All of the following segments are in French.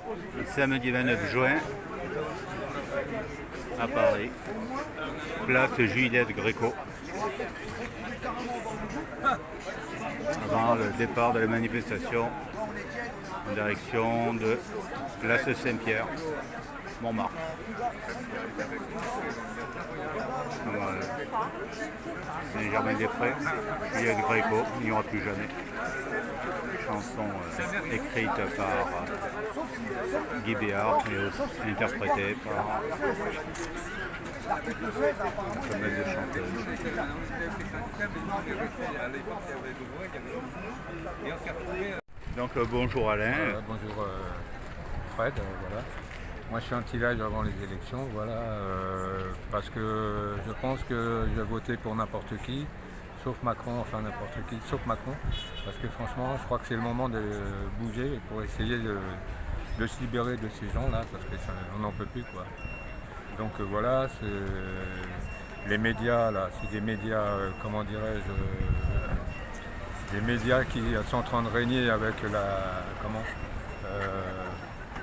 Le samedi 29 juin à Paris, place Juliette Gréco, avant le départ de la manifestation en direction de place Saint-Pierre, Montmartre. Saint-Germain-des-Prés, Juliette Gréco, il n'y aura plus jamais. Chanson écrite par Guy Béard et aussi interprétée par pas mal de chanteuses. Donc bonjour Alain. Bonjour Fred, voilà. Moi je suis un petit-âge avant les élections, voilà, parce que je pense que je vais voter pour n'importe qui, sauf Macron, enfin n'importe qui, sauf Macron, parce que franchement je crois que c'est le moment de bouger pour essayer de se libérer de ces gens-là, parce qu'on n'en peut plus quoi. Donc voilà, les médias là, c'est des médias, comment dirais-je, des médias qui sont en train de régner avec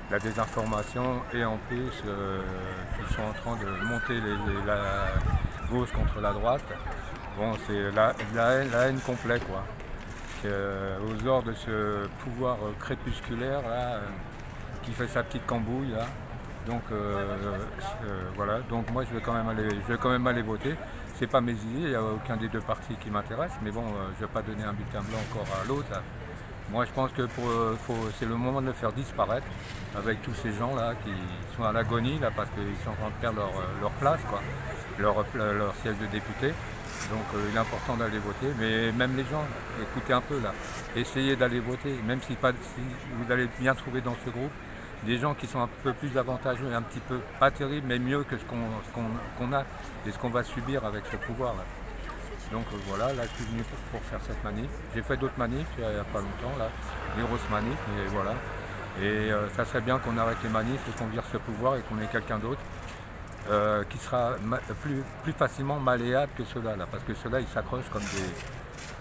la désinformation et en plus qui sont en train de monter la gauche contre la droite. Bon, c'est la haine complète quoi. Aux ordres de ce pouvoir crépusculaire là, qui fait sa petite cambouille là. Donc voilà, donc moi je vais quand même aller voter. C'est pas mes idées, il n'y a aucun des deux partis qui m'intéresse, mais bon, je ne vais pas donner un bulletin blanc encore à l'autre. Moi je pense que c'est le moment de le faire disparaître avec tous ces gens là qui sont à l'agonie là parce qu'ils sont en train de perdre leur place, quoi, leur siège de député. Donc il est important d'aller voter, mais même les gens, écoutez un peu là, essayez d'aller voter, même si vous allez bien trouver dans ce groupe des gens qui sont un peu plus avantageux, un petit peu, pas terribles, mais mieux que ce qu'on a et ce qu'on va subir avec ce pouvoir là. Donc voilà, là je suis venu pour faire cette manif. J'ai fait d'autres manifs il n'y a pas longtemps, là, des grosses manifs, et voilà. Et ça serait bien qu'on arrête les manifs et qu'on vire ce pouvoir et qu'on ait quelqu'un d'autre qui sera plus facilement malléable que ceux-là, là, parce que ceux-là ils s'accrochent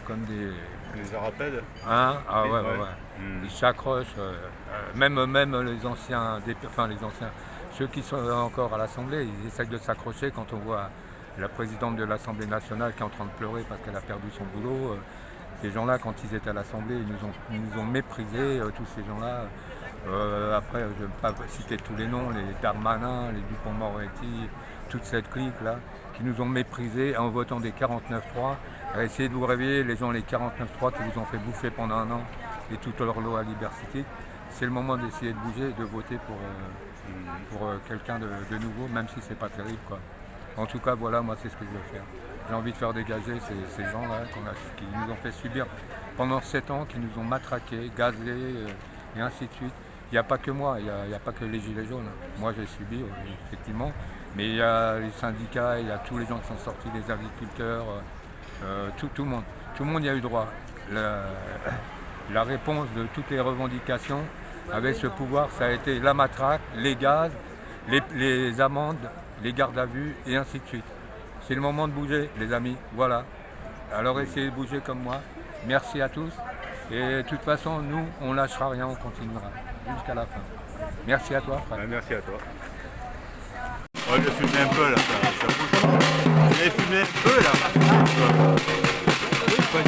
comme des Les arapèdes. Hein? Ah ouais. Ils s'accrochent, même les anciens, ceux qui sont encore à l'Assemblée, ils essayent de s'accrocher quand on voit la présidente de l'Assemblée nationale qui est en train de pleurer parce qu'elle a perdu son boulot. Ces gens-là, quand ils étaient à l'Assemblée, ils nous ont méprisés, tous ces gens-là. Après, je ne vais pas citer tous les noms, les Darmanin, les Dupond-Moretti, toute cette clique-là, qui nous ont méprisés en votant des 49-3. Essayez de vous réveiller, les gens, les 49-3 qui vous ont fait bouffer pendant un an et toute leur loi à liberté. C'est le moment d'essayer de bouger et de voter pour quelqu'un de nouveau, même si c'est pas terrible, quoi. En tout cas, voilà, moi, c'est ce que je veux faire. J'ai envie de faire dégager ces gens-là qui nous ont fait subir pendant 7 ans, qui nous ont matraqués, gazés et ainsi de suite. Il n'y a pas que moi, il n'y a pas que les gilets jaunes. Moi, j'ai subi, effectivement, mais il y a les syndicats, il y a tous les gens qui sont sortis, les agriculteurs, tout le monde. Tout le monde y a eu droit. La réponse de toutes les revendications avec ce pouvoir, ça a été la matraque, les gaz, les amendes, les gardes à vue et ainsi de suite. C'est le moment de bouger, les amis, voilà. Alors essayez de bouger comme moi. Merci à tous. Et de toute façon, nous, on lâchera rien, on continuera jusqu'à la fin. Merci à toi, frère. Merci à toi. Oh, je vais fumer un peu là, ça bouge. Je vais fumer un peu là. Oui, pas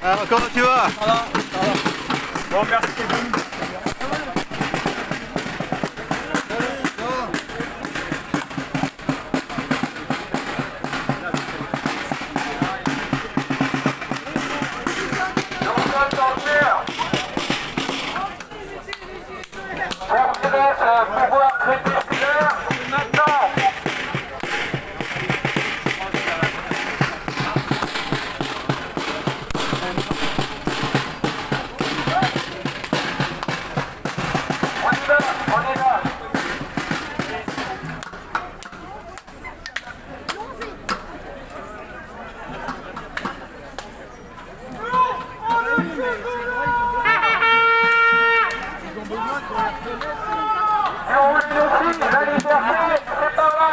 Alors, comment tu vas? Ça va. Bon, merci Kevin. Pouvoir crépusculaire, maintenant. On est là. Et on voulait aussi la liberté, c'est pas là.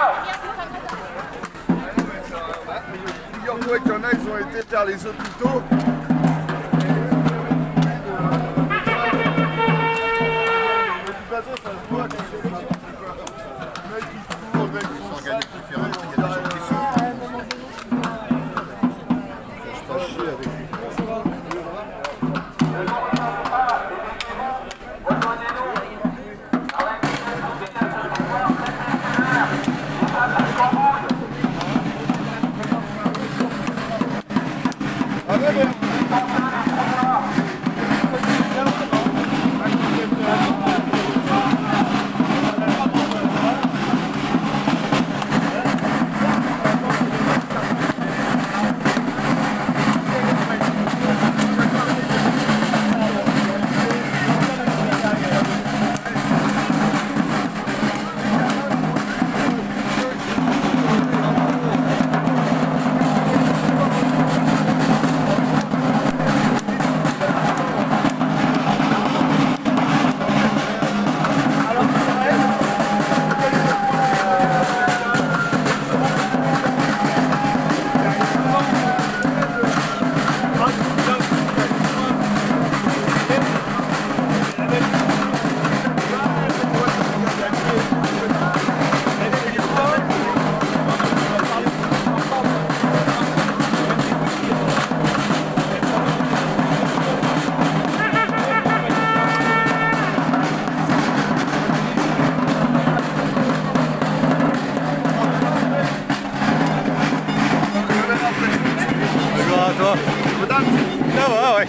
Figure-toi qu'il y en a, ils ont été faire les hôpitaux. De toute façon, ça se voit quand c'est les mecs qui courent avec son sac, qui fait rien, il y a des gens qui sont. Je pas chier avec lui. Ça va, ouais.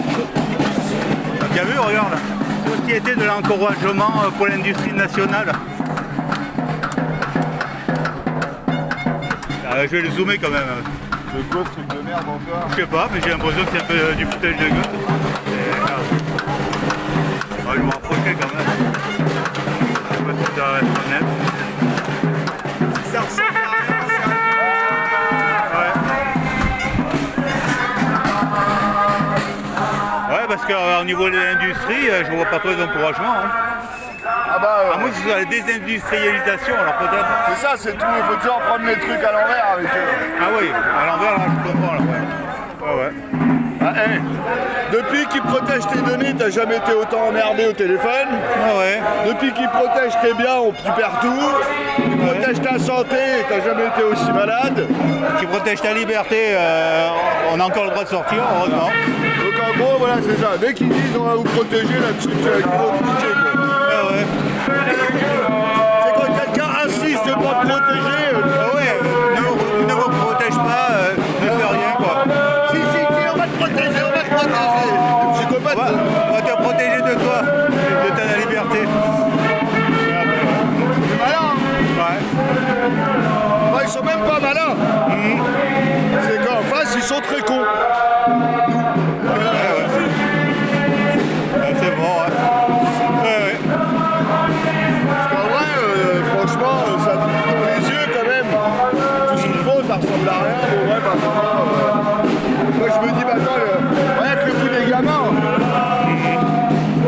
Tu as vu, regarde, Société de l'encouragement pour l'industrie nationale. Je vais le zoomer quand même. Le gros truc de merde encore. Je sais pas, mais j'ai l'impression que c'est un peu du foutage de gueule. Je vais me rapprocher quand même. Je sais pas si ça reste honnête. Ça ressemble à rien, c'est Ouais, parce qu'au niveau de l'industrie, je vois pas trop d'encouragement. Hein. Ah bah, À moins que ce soit la désindustrialisation, alors peut-être. c'est ça, c'est tout. Il faut toujours prendre les trucs à l'envers avec eux. Ah oui, à l'envers, là, je comprends. Là, ouais. Ah, hey. Depuis qu'ils protègent tes données, t'as jamais été autant emmerdé au téléphone. Ah ouais. Depuis qu'ils protègent tes biens, tu perds tout. Ils protègent ta santé, t'as jamais été aussi malade. Qui protège ta liberté, on a encore le droit de sortir, heureusement. Donc en gros, voilà, c'est ça. Dès qu'ils disent on va vous protéger là-dessus, qu'ils vont te piquer, quoi. Ah ouais. C'est quand quelqu'un insiste de pas te protéger. Ah ouais, ne vous protège pas, ne fais rien quoi. Si, on va te protéger, on va te protéger. Les psychopathes, On va te protéger de toi, de ta liberté. c'est malin. Ouais. Enfin, ils sont même pas malins. C'est qu'en face, ils sont très cons. C'est bon, ouais. Parce qu'en vrai, franchement, ça te pique dans les yeux quand même. Tout ce qu'ils font, ça ressemble à rien. Bon, bref, moi je me dis, bah attends, rien que le coup des gamins.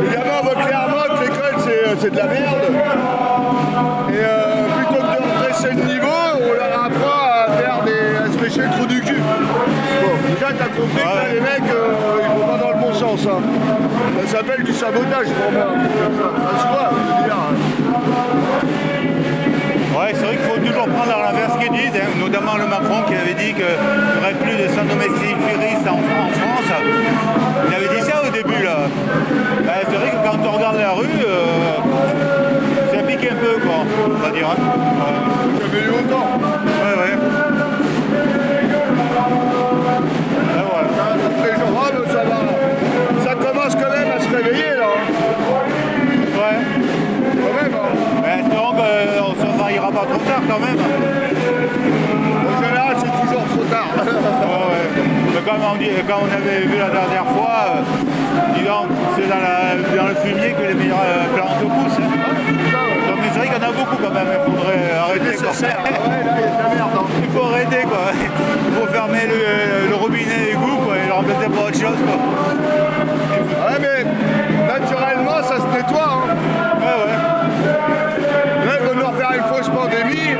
Les gamins voient clairement que l'école c'est de la merde. Et plutôt que de redresser le niveau, on leur apprend à se lécher le trou du cul. Bon, déjà t'as compris que là, les mecs, ils vont pas dans le bon sens. Hein. Ça s'appelle du sabotage pour moi. Ça se voit, je veux dire. Ouais, c'est vrai qu'il faut toujours toujours prendre à l'envers ce qu'ils disent, hein, notamment le Macron qui avait dit qu'il n'y aurait plus de sans-domicile-furistes en France. Il avait dit ça au début là. Ben, c'est vrai que quand on regarde la rue, ça pique un peu quoi, on va dire. Hein. Ça fait longtemps. Ouais. Et voilà. Ça va. Ça commence quand même à se réveiller là. Ouais. Quand même. Hein. Mais espérons qu'on ne se mariera pas trop tard quand même. En général, c'est toujours trop tard. Ouais. Mais comme on avait vu la dernière fois, disons, c'est dans le fumier que les meilleures plantes poussent. Hein. Donc, mais c'est vrai qu'il y en a beaucoup quand même, il faudrait arrêter. Nécessaire. Ouais, là, il y a de la merde. Hein. Il faut arrêter quoi. Il faut fermer le robinet égout quoi, et le remplacer par autre chose quoi. Ouais, mais naturellement, ça se nettoie. Hein. Ouais. Là, ils vont nous refaire une fausse pandémie.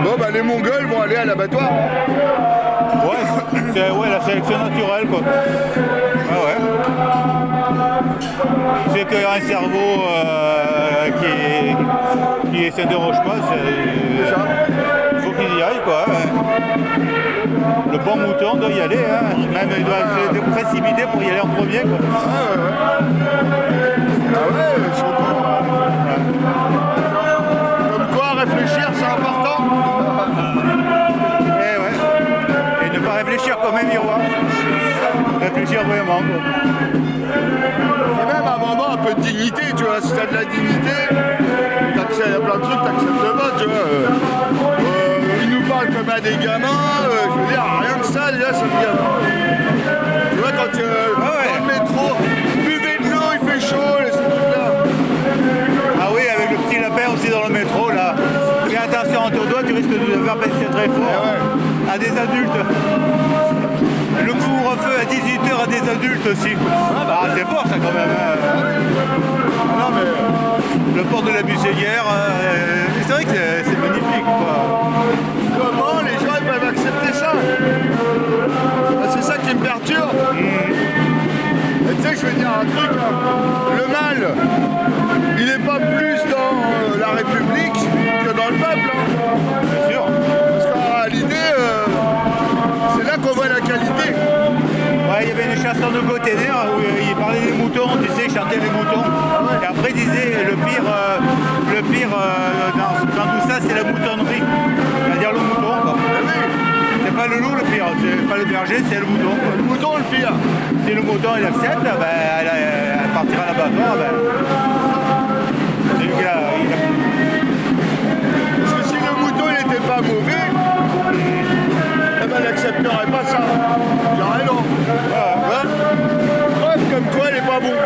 Bon, bah, les Mongols vont aller à l'abattoir. Ouais, c'est la sélection naturelle quoi. Ouais. C'est qu'un cerveau qui ne s'interroge pas, il faut qu'il y aille quoi. Le bon mouton doit y aller, hein. Même il doit se précipiter pour y aller en premier quoi. Ah ouais, je suis au courant. Comme quoi, réfléchir, c'est important. Et ne pas réfléchir comme un miroir. Réfléchir vraiment quoi. Et même à un moment, un peu de dignité, tu vois. Si t'as de la dignité, t'accèdes à plein de trucs, t'acceptes pas, tu vois. Ils nous parlent comme à des gamins, je veux dire, rien que ça, déjà, ça me dit. Tu vois, quand tu dans le métro, buvez de l'eau, il fait chaud, ces trucs-là. Ah oui, avec le petit lapin aussi dans le métro là. Fais attention à ton doigt, tu risques de te faire baisser très fort. À des adultes. Le couvre-feu à 18h à des adultes aussi. Ah, c'est fort ça quand même. Non, mais Le port de la Busselière, c'est vrai que c'est magnifique quoi. comment les gens ils peuvent accepter ça? C'est ça qui me perturbe. Et tu sais, je vais dire un truc, hein. Le mal, il n'est pas plus dans la République que dans le peuple. Hein. Bien sûr. Parce qu'en réalité, c'est là qu'on voit la qualité. Ouais, il y avait une chanson de Gauthier où il parlait des moutons, tu sais, il chantait les moutons. Et après il disait le pire dans tout ça c'est la moutonnerie. C'est-à-dire le mouton quoi. C'est pas le loup le pire, c'est pas le berger, c'est le mouton quoi. Le mouton, le pire. Si le mouton il accepte, elle partira à l'abattoir. C'est lui qui Parce que si le mouton il n'était pas mauvais, eh ben, il n'accepterait pas ça. J'aurais non. Preuve comme quoi il n'est pas bon.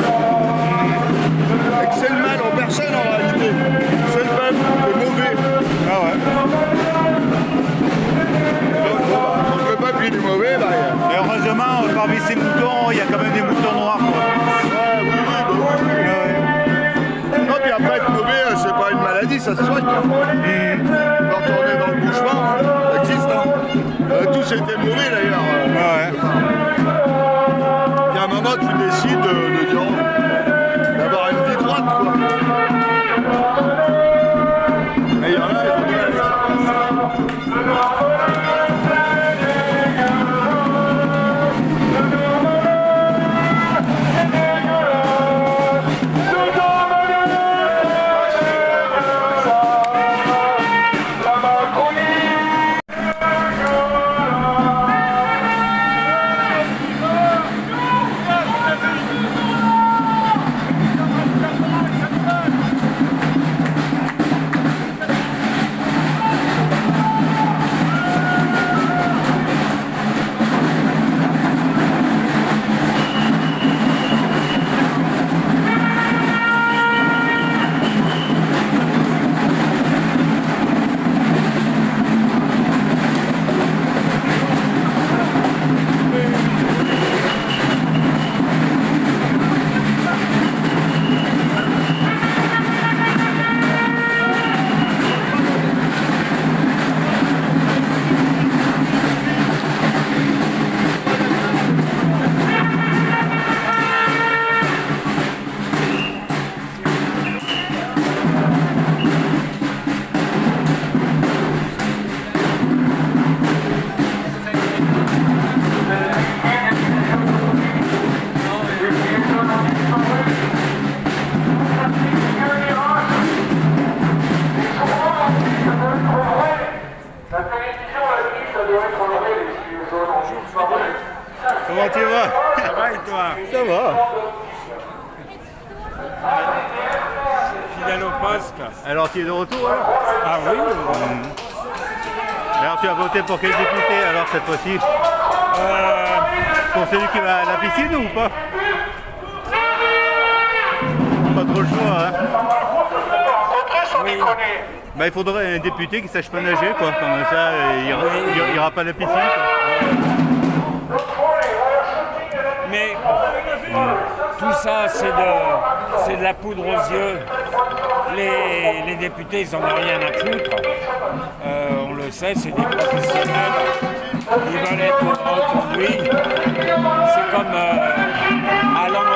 Et que c'est le mal en personne en réalité. C'est le peuple, le mauvais. Ah ouais. Donc le peuple il est mauvais, bah. Et heureusement, parmi ces moutons, il y a quand même des moutons noirs quoi. Non, puis après être mauvais, c'est pas une maladie, ça se soigne. Quand on est dans le bouchement, hein, ça existe. Hein. Tous étaient mauvais d'ailleurs. Puis à un moment, tu décides de dire d'avoir une vie droite, quoi. Mais il y en a, ils ont du mal avec ça. Comment tu vas? Ça va et toi? Ça va. Fidèle au poste. Alors tu es de retour alors? Ah oui. Alors tu as voté pour quel député alors cette fois-ci? Pour celui qui va à la piscine ou pas? Pas trop le choix, hein? Oui. Bah, il faudrait un député qui sache pas nager, quoi. Comme ça, il ira pas à la piscine, quoi. Mais tout ça, c'est de la poudre aux yeux. Les députés, ils n'en ont rien à foutre. On le sait, c'est des professionnels. Ils veulent être reconduits. C'est comme Hollande.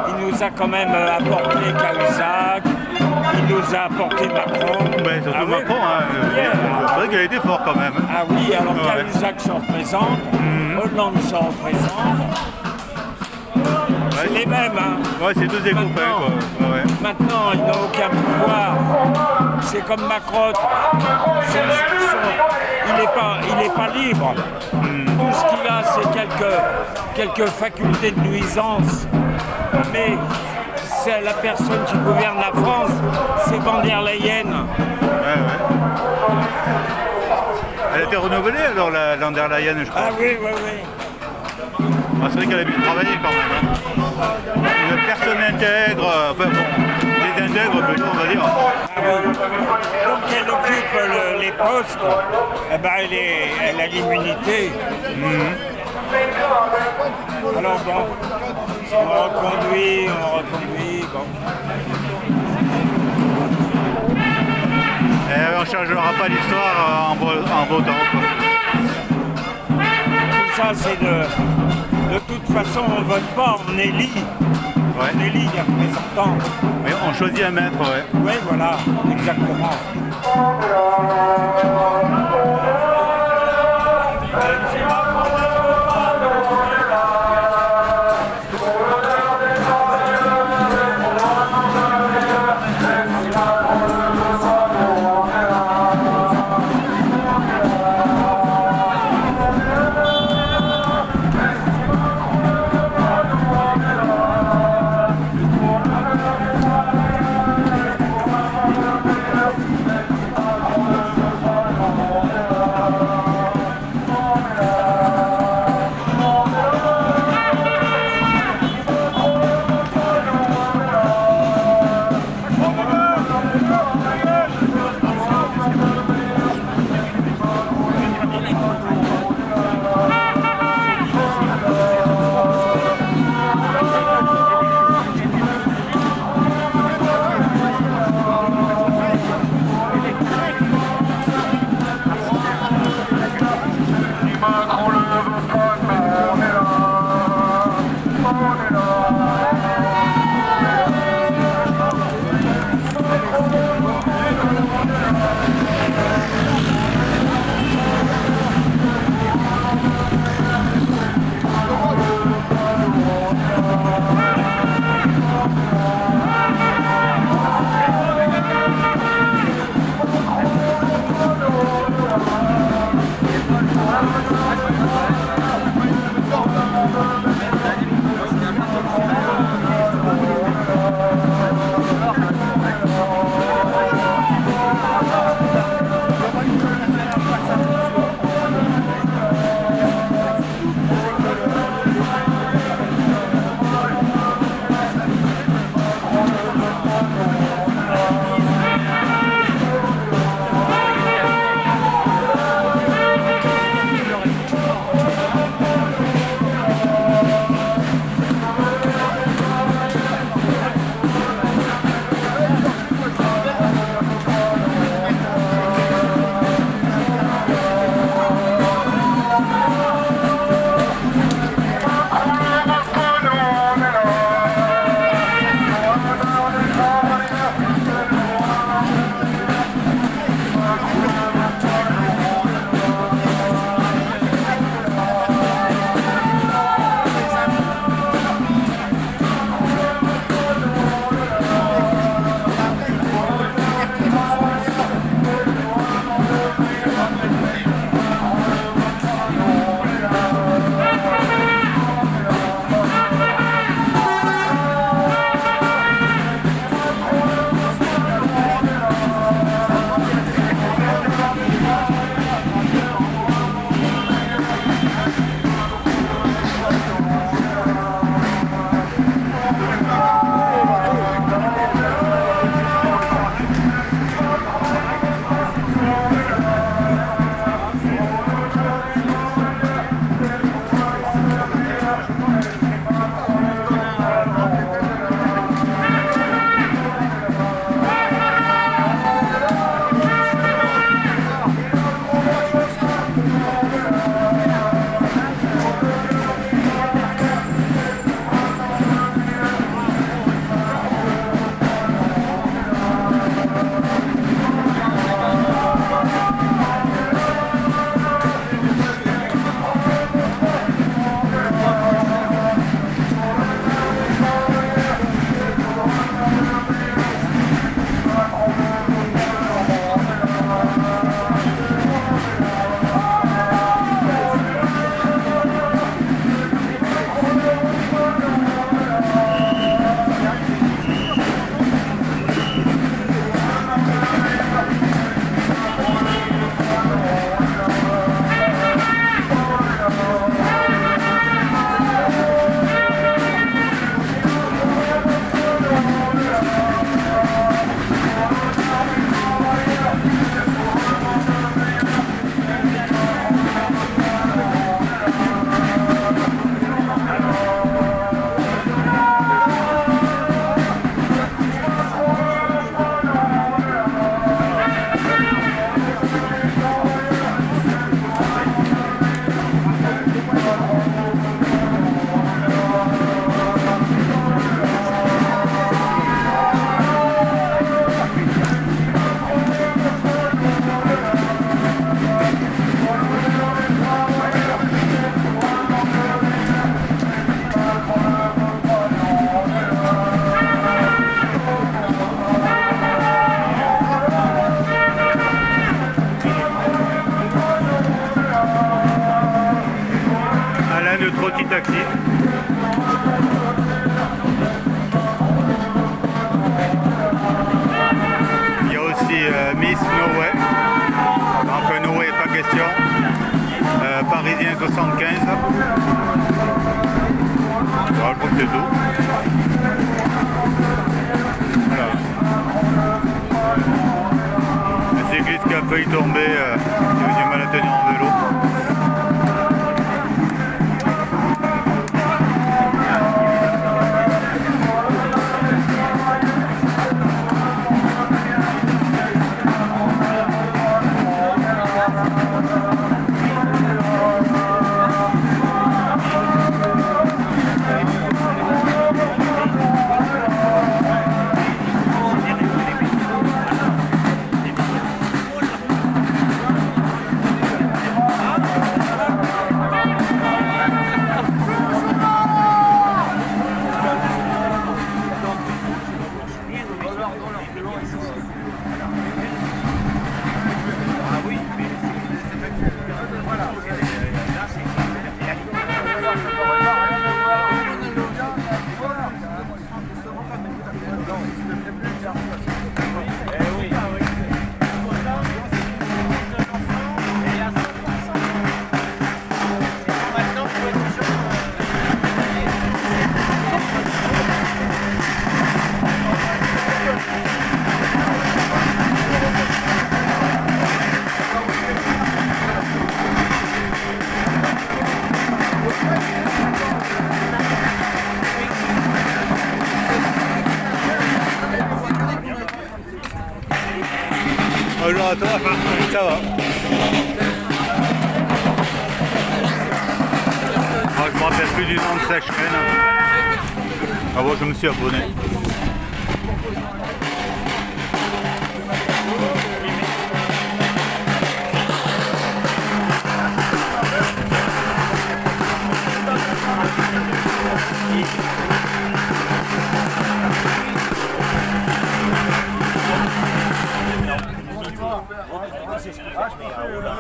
Il nous a quand même apporté Cahuzac. Il nous a apporté Macron. Ouais, surtout Ah oui. Macron, hein. C'est vrai qu'il a été fort quand même. Ah oui, alors Ouais. Cahuzac se représente, Hollande se représente. C'est les mêmes, hein. Ouais, c'est deux des copains, quoi. Ouais. Maintenant, il n'a aucun pouvoir. C'est comme Macron. Il n'est pas libre. Tout ce qu'il a, c'est quelques facultés de nuisance. Mais c'est la personne qui gouverne la France, c'est Van der Leyen. Ouais. Elle a été renouvelée alors, la der Leyen, je crois. Ah oui. Ah, c'est vrai qu'elle a bien travaillé quand même. Hein. Une personne intègre, enfin bon, des intègres, plutôt, on va dire. Ah oui. Donc elle occupe les postes, eh ben elle a l'immunité. Alors bon, on reconduit, bon. Et on ne changera pas l'histoire en votant, quoi. Tout ça c'est de toute façon on vote pas, on élit. Ouais. On élit les représentants. Mais on choisit un maître, ouais. Oui, voilà, exactement. No way. Donc no way, pas question. Parisien 75. Voilà, je crois que c'est tout. Voilà. Un cycliste qui a failli tomber, qui a eu du mal à tenir en vélo. Bonjour à toi, ça va. Ah, je me rappelle plus du nom de sa chaîne. Ah bon, je me suis abonné.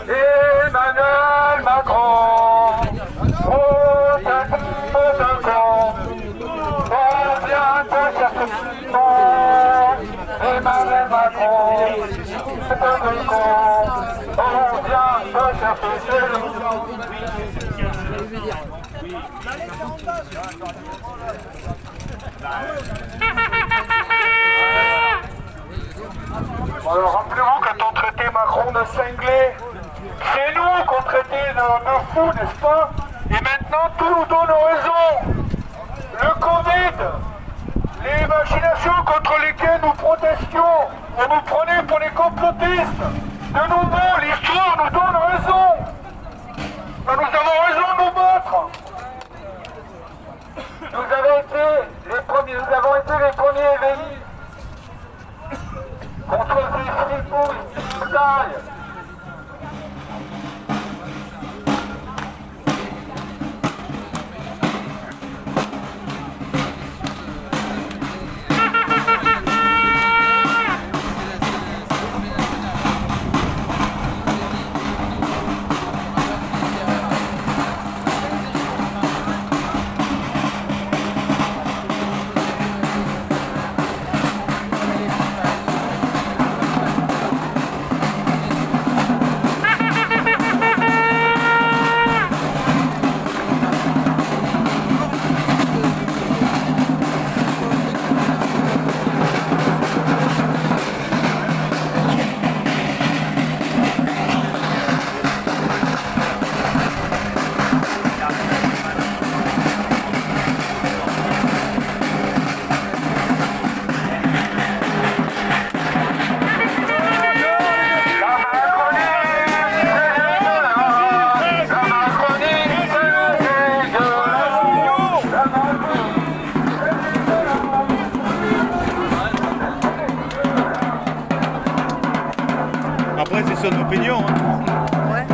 Emmanuel Macron, oh d'un con, on vient te chercher ton. Emmanuel Macron, c'est un con, on vient te chercher. Alors rappelez-vous quand on traitait Macron de cinglé, c'est nous qu'on traitait de fous, n'est-ce pas? Et maintenant tout nous donne raison. Le Covid, les machinations contre lesquelles nous protestions, on nous prenait pour les complotistes. De nouveau, l'histoire nous donne raison. Ben, nous avons raison de nous battre. Nous avons été les premiers éveillés contre ces fripouilles qui taillent. Après, c'est son opinion. Hein. Ouais.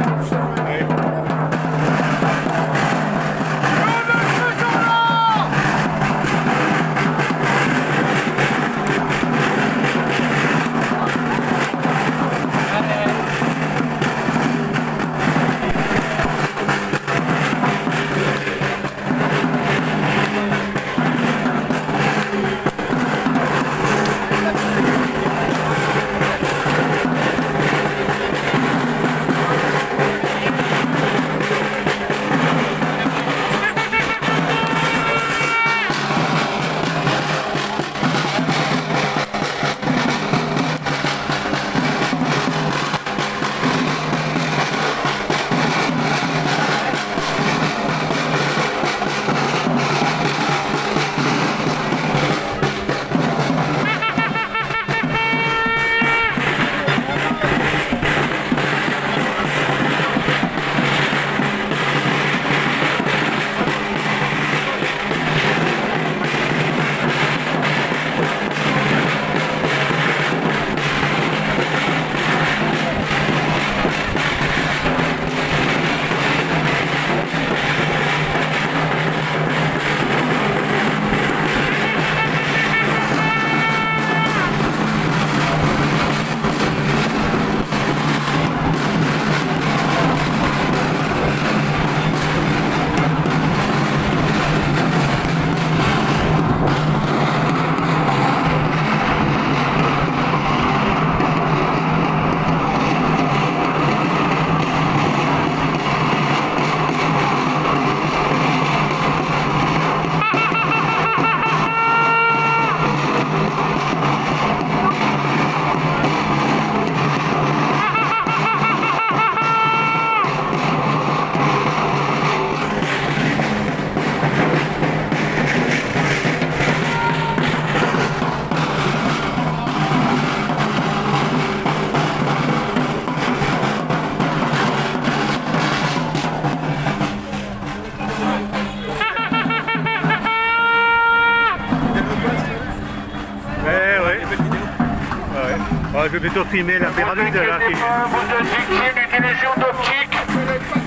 je vais plutôt filmer la pyramide là. Vous êtes victime d'utilisation d'optique.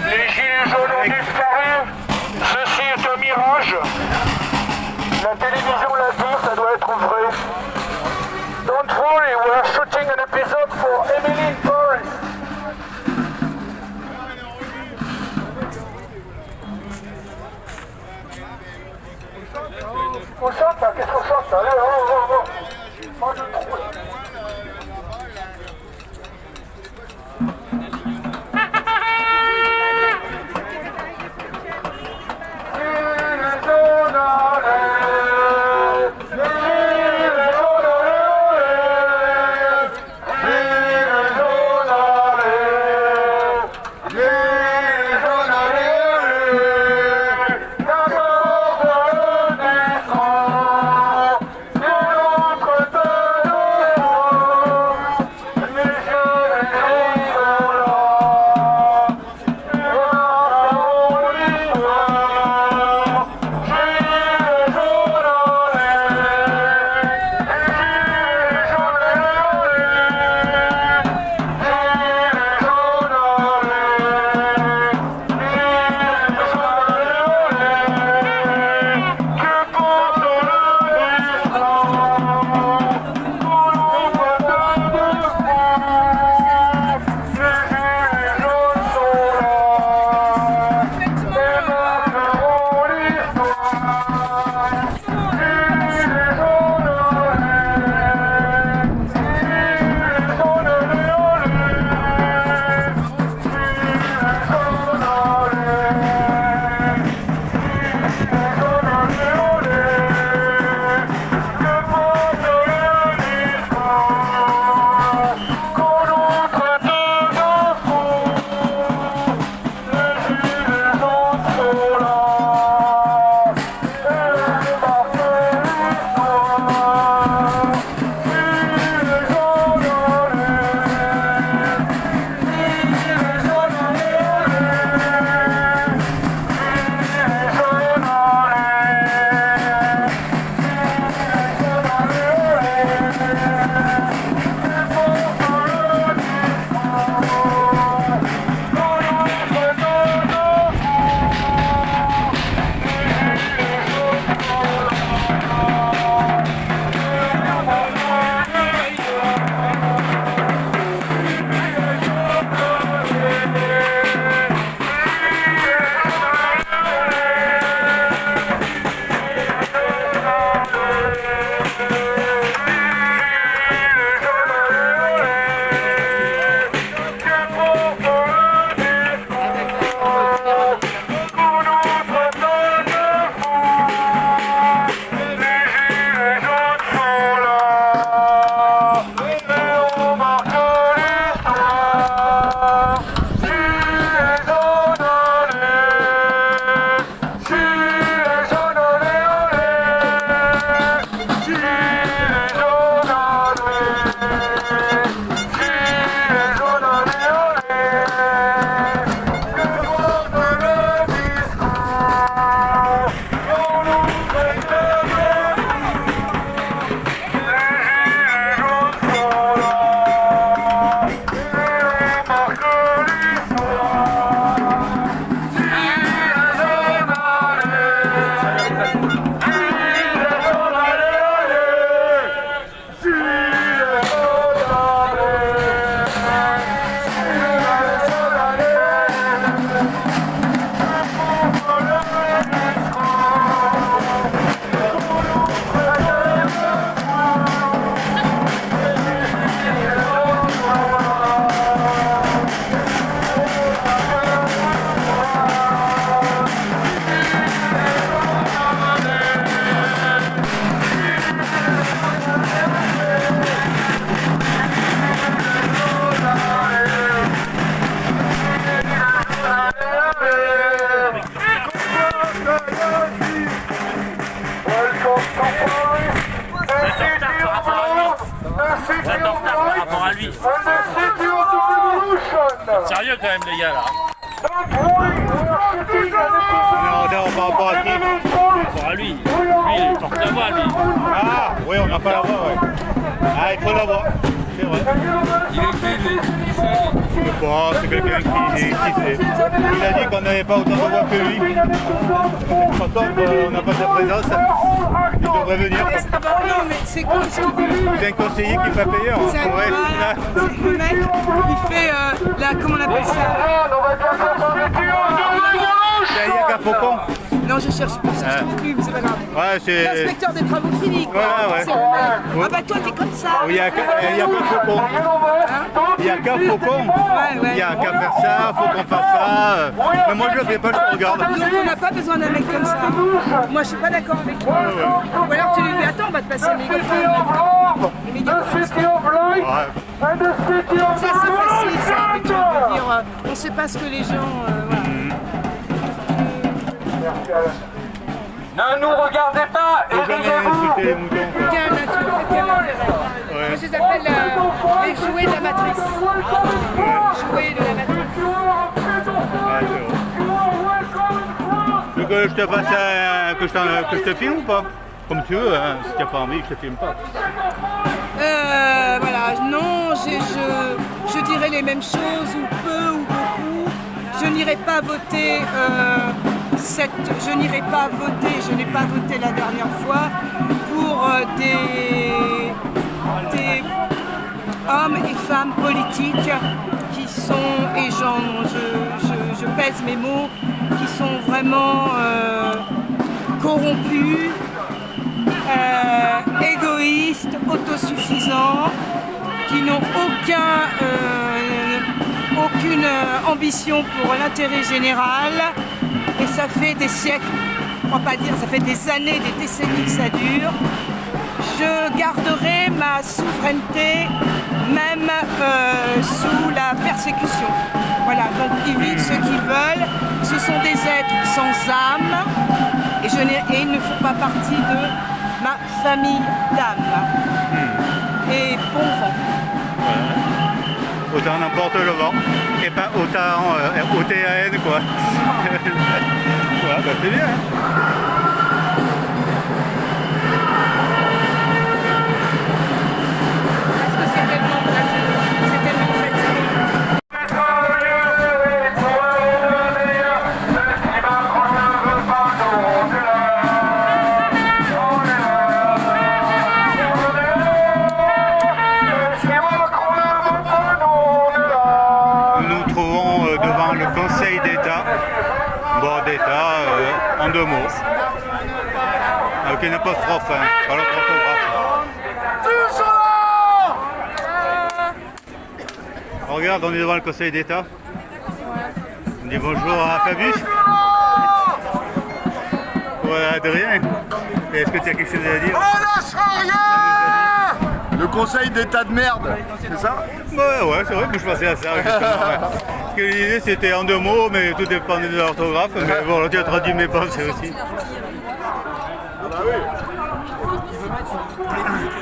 Les gilets jaunes ont disparu. Ceci est un mirage. La télévision l'a dit, ça doit être vrai. Don't worry, we are shooting an episode for Emily in Paris. On chante là, qu'est-ce qu'on chante là? Allez, oh. 1, 2, 3. Sérieux quand même les gars là. Non, on parle pas à qui. Bon, à lui, il porte la voix lui. Ah, oui, on n'a pas la voix, ouais. Ah, il faut la voix. C'est vrai. Il était Bon, c'est quelqu'un qui sait. Il a dit qu'on n'avait pas autant de voix que lui. Pourtant, on n'a pas sa présence. Il devrait venir. Ah bah non, mais c'est quoi ce qu'il dit? C'est un conseiller qui n'est pas payé. On C'est un pourrait- voilà, c'est le mec, il fait comment on appelle ça? Il y a qu'un faucon. Non, je cherche plus, ça, je trouve plus, mais c'est pas grave. Ouais, c'est. L'inspecteur des travaux finis, quoi. Ouais, ouais. C'est le mec. Ah bah toi, t'es comme ça. Il y a qu'un faucon. Il y a qu'un faucon. Ouais, ouais. Il y a qu'à faire ça, faut qu'on fasse ça. Mais moi je le fais pas, je le regarde. Donc on n'a pas besoin d'un mec comme ça. Moi, je suis pas d'accord avec toi. Ou alors tu lui dis, attends, on va te passer le mégaphone. Le mégaphone. Ouais. Ça, c'est facile, ça, de dire, on sait pas ce que les gens... voilà. Ne nous regardez pas et Faut jamais insulter les moutons. Quoi. Quel intérêt. Moi, je les appelle les jouets de la matrice. Jouets de la matrice. Ouais, c'est vrai. Tu veux que je te fasse que je te filme ou pas? Comme tu veux, hein. Si tu n'as pas envie, je te filme pas. Voilà, non, je dirais les mêmes choses, ou peu, ou beaucoup. Je n'irai pas voter je n'ai pas voté la dernière fois pour des hommes et femmes politiques qui sont, et je pèse mes mots, qui sont vraiment corrompus, égoïstes, autosuffisants, qui n'ont aucune ambition pour l'intérêt général. Et ça fait des siècles, on va pas dire, ça fait des années, des décennies que ça dure. Je garderai ma souveraineté même sous la persécution. Voilà, donc ils vivent ce qu'ils veulent. Ce sont des êtres sans âme et ils ne font pas partie de ma famille d'âme. Et bon vent. Autant n'importe le vent. Et pas autant OTAN quoi. Voilà, bah c'est bien. Hein. Parce que c'est tellement Nous nous trouvons devant le Conseil d'État. Bon, d'État en deux mots. Avec une apostrophe, hein, pas l'autre orthographe. Regarde, on est devant le Conseil d'État. On dit bonjour à Fabius. Ouais, Adrien. Est-ce que tu as quelque chose à dire? On lâchera rien. Le conseil d'état de merde, c'est ça? Ouais, c'est vrai que je pensais à ça, justement. Ouais. Parce que l'idée c'était en deux mots, mais tout dépendait de l'orthographe. Mais bon, tu as traduit mes pensées aussi.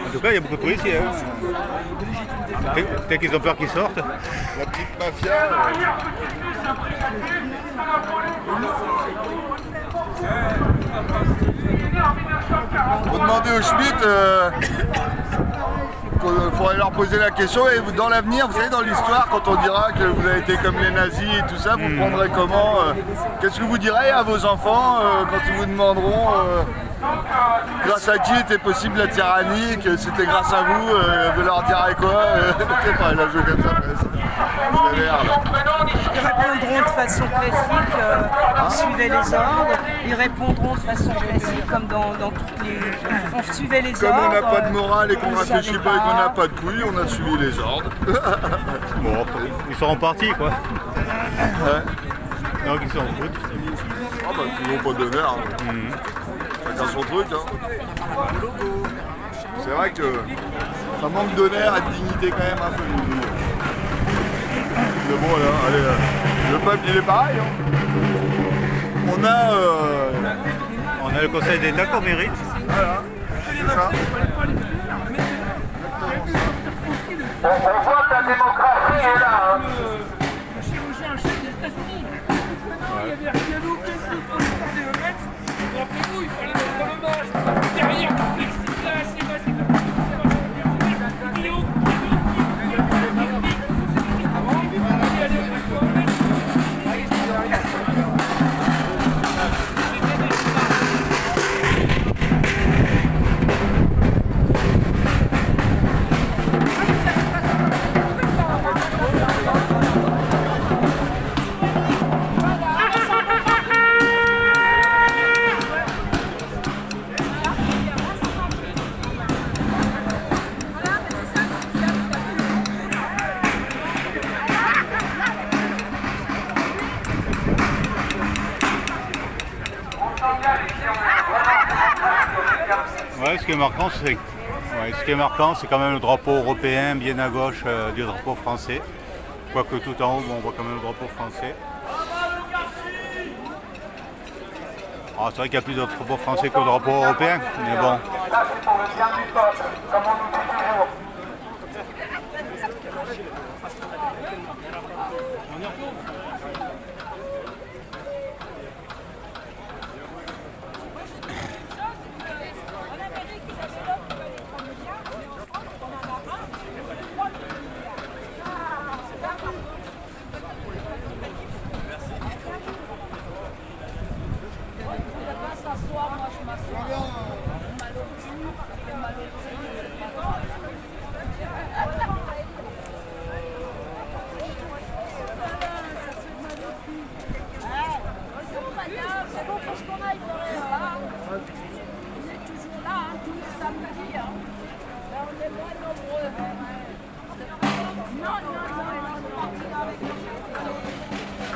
En tout cas, il y a beaucoup de policiers. Hein. Peut-être qu'ils ont peur qu'ils sortent. La petite mafia. Faut demander au Schmitt, il faudrait leur poser la question, et dans l'avenir, vous savez, dans l'histoire, quand on dira que vous avez été comme les nazis et tout ça, vous prendrez comment qu'est-ce que vous direz à vos enfants quand ils vous demanderont grâce à qui était possible la tyrannie, que c'était grâce à vous, vous leur direz quoi enfin, la jouer comme ça, c'est l'air, là. Ils répondront de façon classique, on suivait les ordres. Ils répondront de façon classique, comme dans toutes les... On suivait les Comme ordres. on n'a pas de morale et qu'on on réfléchit savait pas et qu'on n'a pas de couilles, on a suivi les ordres. Bon, ils seront partis quoi. Ouais. Donc ils s'en foutent. Ah bah toujours pas d'honneur. Hein. Chacun son truc. Hein. C'est vrai que ça manque d'honneur et de dignité quand même un peu. Mais bon là, allez, le peuple il est pareil. Hein. On a le Conseil d'État qu'on mérite. Voilà, c'est ça. On voit que la démocratie est là. Hein. chirurgien chef des États-Unis. Il y avait rien aucun pour garder le maître. Rappelez-vous, il fallait mettre le masque. Derrière, plexiglas, les masques, Ouais, ce qui est marquant, c'est quand même le drapeau européen bien à gauche du drapeau français. Quoique tout en haut, on voit quand même le drapeau français. Ah, c'est vrai qu'il y a plus de drapeaux français que de drapeaux européens, mais bon. Là, c'est pour le bien du peuple, comme on nous dit toujours. C'est bon, parce qu'on aille faire vous êtes toujours là, hein, tous les samedis. Hein. Là, on est moins nombreux. Non, non, non, on est parti là avec les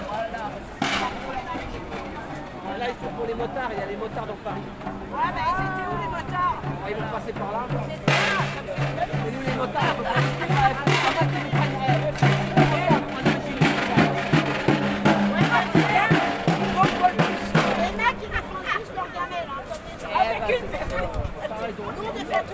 voilà. Là, ils sont pour les motards, il y a les motards dans Paris. Ouais, mais ils étaient où les motards? Ah, ils vont passer par là. C'était là, comme Et nous, les motards, on peut pas les prendre. Il y en a qui nous prennent. avec une personne. Nous, des fêtes.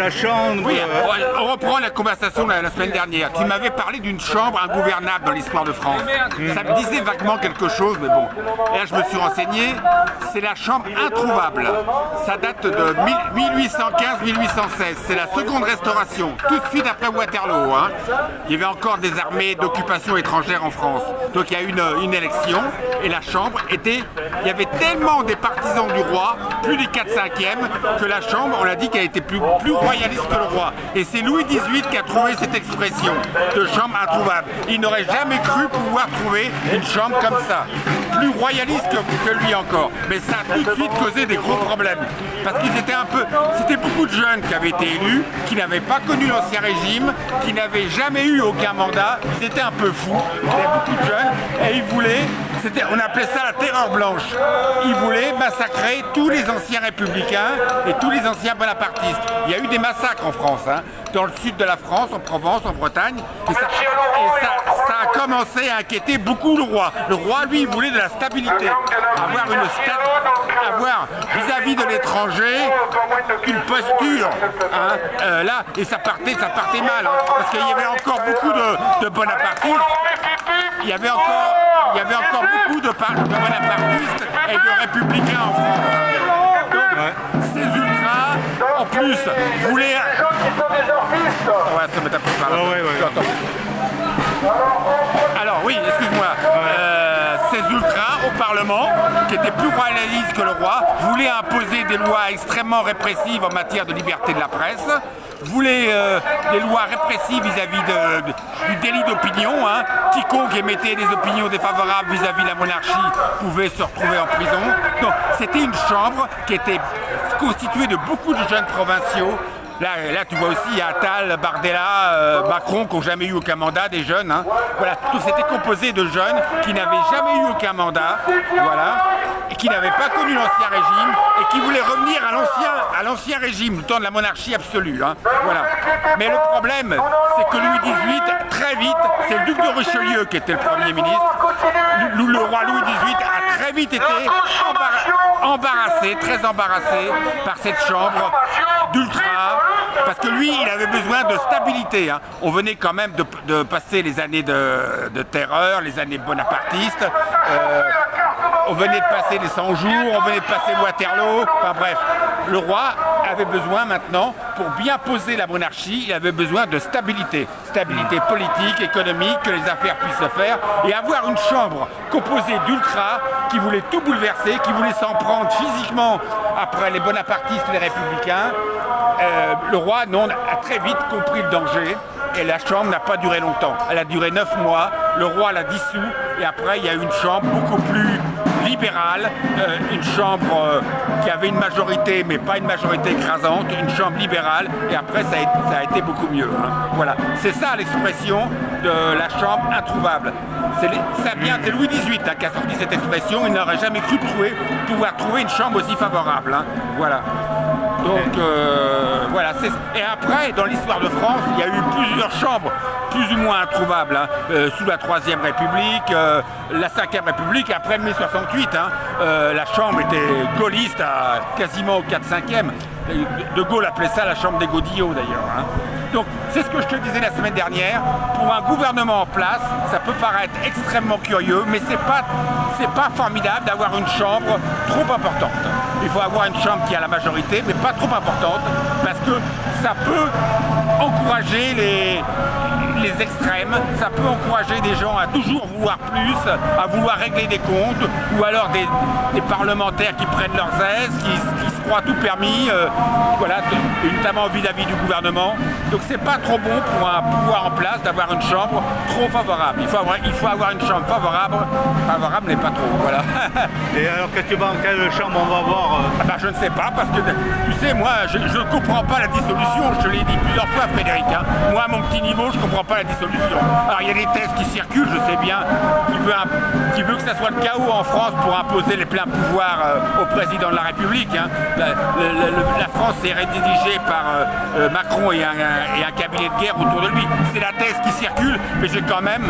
la chambre. Oui, on reprend la conversation la semaine dernière. Tu m'avais parlé d'une chambre ingouvernable dans l'histoire de France. Ça me disait vaguement quelque chose, mais bon. Et là, je me suis renseigné. C'est la chambre introuvable. Ça date de 1815-1816. C'est la seconde restauration, tout de suite après Waterloo. Hein. Il y avait encore des armées d'occupation étrangère en France. Donc il y a eu une élection et la chambre était... Il y avait tellement des partisans du roi, plus des 4/5e, que la chambre, on a dit qu'elle était plus royaliste que le roi. Et c'est Louis XVIII qui a trouvé cette expression de chambre introuvable. Il n'aurait jamais cru pouvoir trouver une chambre comme ça. Plus royaliste que lui encore. Mais ça a tout de suite causé des gros problèmes. Parce qu'ils étaient un peu... C'était beaucoup de jeunes qui avaient été élus, qui n'avaient pas connu l'Ancien Régime, qui n'avaient jamais eu aucun mandat. Ils étaient un peu fous. Il y avait beaucoup de jeunes et ils voulaient... On appelait ça la terreur blanche. Ils voulaient massacrer tous les anciens républicains et tous les anciens bonapartistes. Il y a eu des massacres en France, hein, dans le sud de la France, en Provence, en Bretagne. Et ça a commencé à inquiéter beaucoup le roi. Le roi, lui, il voulait de la stabilité. Avoir vis-à-vis de l'étranger une posture. Hein, là, et ça partait mal. Hein, parce qu'il y avait encore beaucoup de bonapartistes. Il y avait encore beaucoup de bonapartistes et de républicains en France. Donc, ces ultras, en plus, voulaient... On va se mettre un peu par là. Alors oui, excuse-moi. Ces ultras au Parlement, qui étaient plus royalistes que le roi, voulaient imposer des lois extrêmement répressives en matière de liberté de la presse, voulaient des lois répressives vis-à-vis du délit d'opinion. Hein. Quiconque émettait des opinions défavorables vis-à-vis de la monarchie pouvait se retrouver en prison. Donc c'était une chambre qui était constituée de beaucoup de jeunes provinciaux. Là, tu vois aussi, il y a Attal, Bardella, Macron qui n'ont jamais eu aucun mandat, des jeunes. Hein. Voilà. Tout c'était composé de jeunes qui n'avaient jamais eu aucun mandat, voilà, et qui n'avaient pas connu l'Ancien Régime et qui voulaient revenir à l'Ancien Régime, le temps de la monarchie absolue. Hein. Voilà. Mais le problème, c'est que Louis XVIII, très vite, c'est le duc de Richelieu qui était le Premier ministre. Le roi Louis XVIII a très vite été embarrassé, très embarrassé par cette chambre d'ultra. Parce que lui, il avait besoin de stabilité. Hein. On venait quand même de passer les années de terreur, les années bonapartistes. On venait de passer les 100 jours, on venait de passer Waterloo. Enfin bref, le roi avait besoin maintenant, pour bien poser la monarchie, il avait besoin de stabilité. Stabilité politique, économique, que les affaires puissent se faire. Et avoir une chambre composée d'ultras qui voulaient tout bouleverser, qui voulaient s'en prendre physiquement après les bonapartistes et les républicains. Le roi, non, a très vite compris le danger et la chambre n'a pas duré longtemps. Elle a duré 9 mois, le roi l'a dissous et après il y a eu une chambre beaucoup plus libérale, une chambre qui avait une majorité mais pas une majorité écrasante, une chambre libérale et après ça a été beaucoup mieux. Hein. Voilà, c'est ça l'expression de la chambre introuvable. Ça vient, c'est Louis XVIII hein, qui a sorti cette expression, il n'aurait jamais cru pouvoir trouver une chambre aussi favorable. Hein. Voilà. Donc voilà, et après, dans l'histoire de France, il y a eu plusieurs chambres, plus ou moins introuvables, hein, sous la 3e République, la 5e République, après mai 68, hein, la chambre était gaulliste quasiment au 4/5e. De Gaulle appelait ça la chambre des godillots d'ailleurs. Hein. Donc c'est ce que je te disais la semaine dernière, pour un gouvernement en place, ça peut paraître extrêmement curieux, mais c'est pas formidable d'avoir une chambre trop importante. Il faut avoir une chambre qui a la majorité, mais pas trop importante, parce que ça peut encourager les extrêmes, ça peut encourager des gens à toujours vouloir plus, à vouloir régler des comptes, ou alors des parlementaires qui prennent leurs aises, qui se croient tout permis, voilà, et notamment vis-à-vis du gouvernement. Donc c'est pas trop bon pour un pouvoir en place d'avoir une chambre trop favorable. Il faut avoir une chambre favorable mais pas trop, voilà. Et alors quelle chambre on va avoir je ne sais pas, parce que tu sais, moi je ne comprends pas la dissolution, je te l'ai dit plusieurs fois Frédéric. Hein. Moi à mon petit niveau, je ne comprends pas la dissolution. Alors il y a des thèses qui circulent, je sais bien, qui veut que ça soit le chaos en France pour imposer les pleins pouvoirs au président de la République. Hein. La France est rédigée par Macron et un cabinet de guerre autour de lui. C'est la thèse qui circule, mais j'ai quand même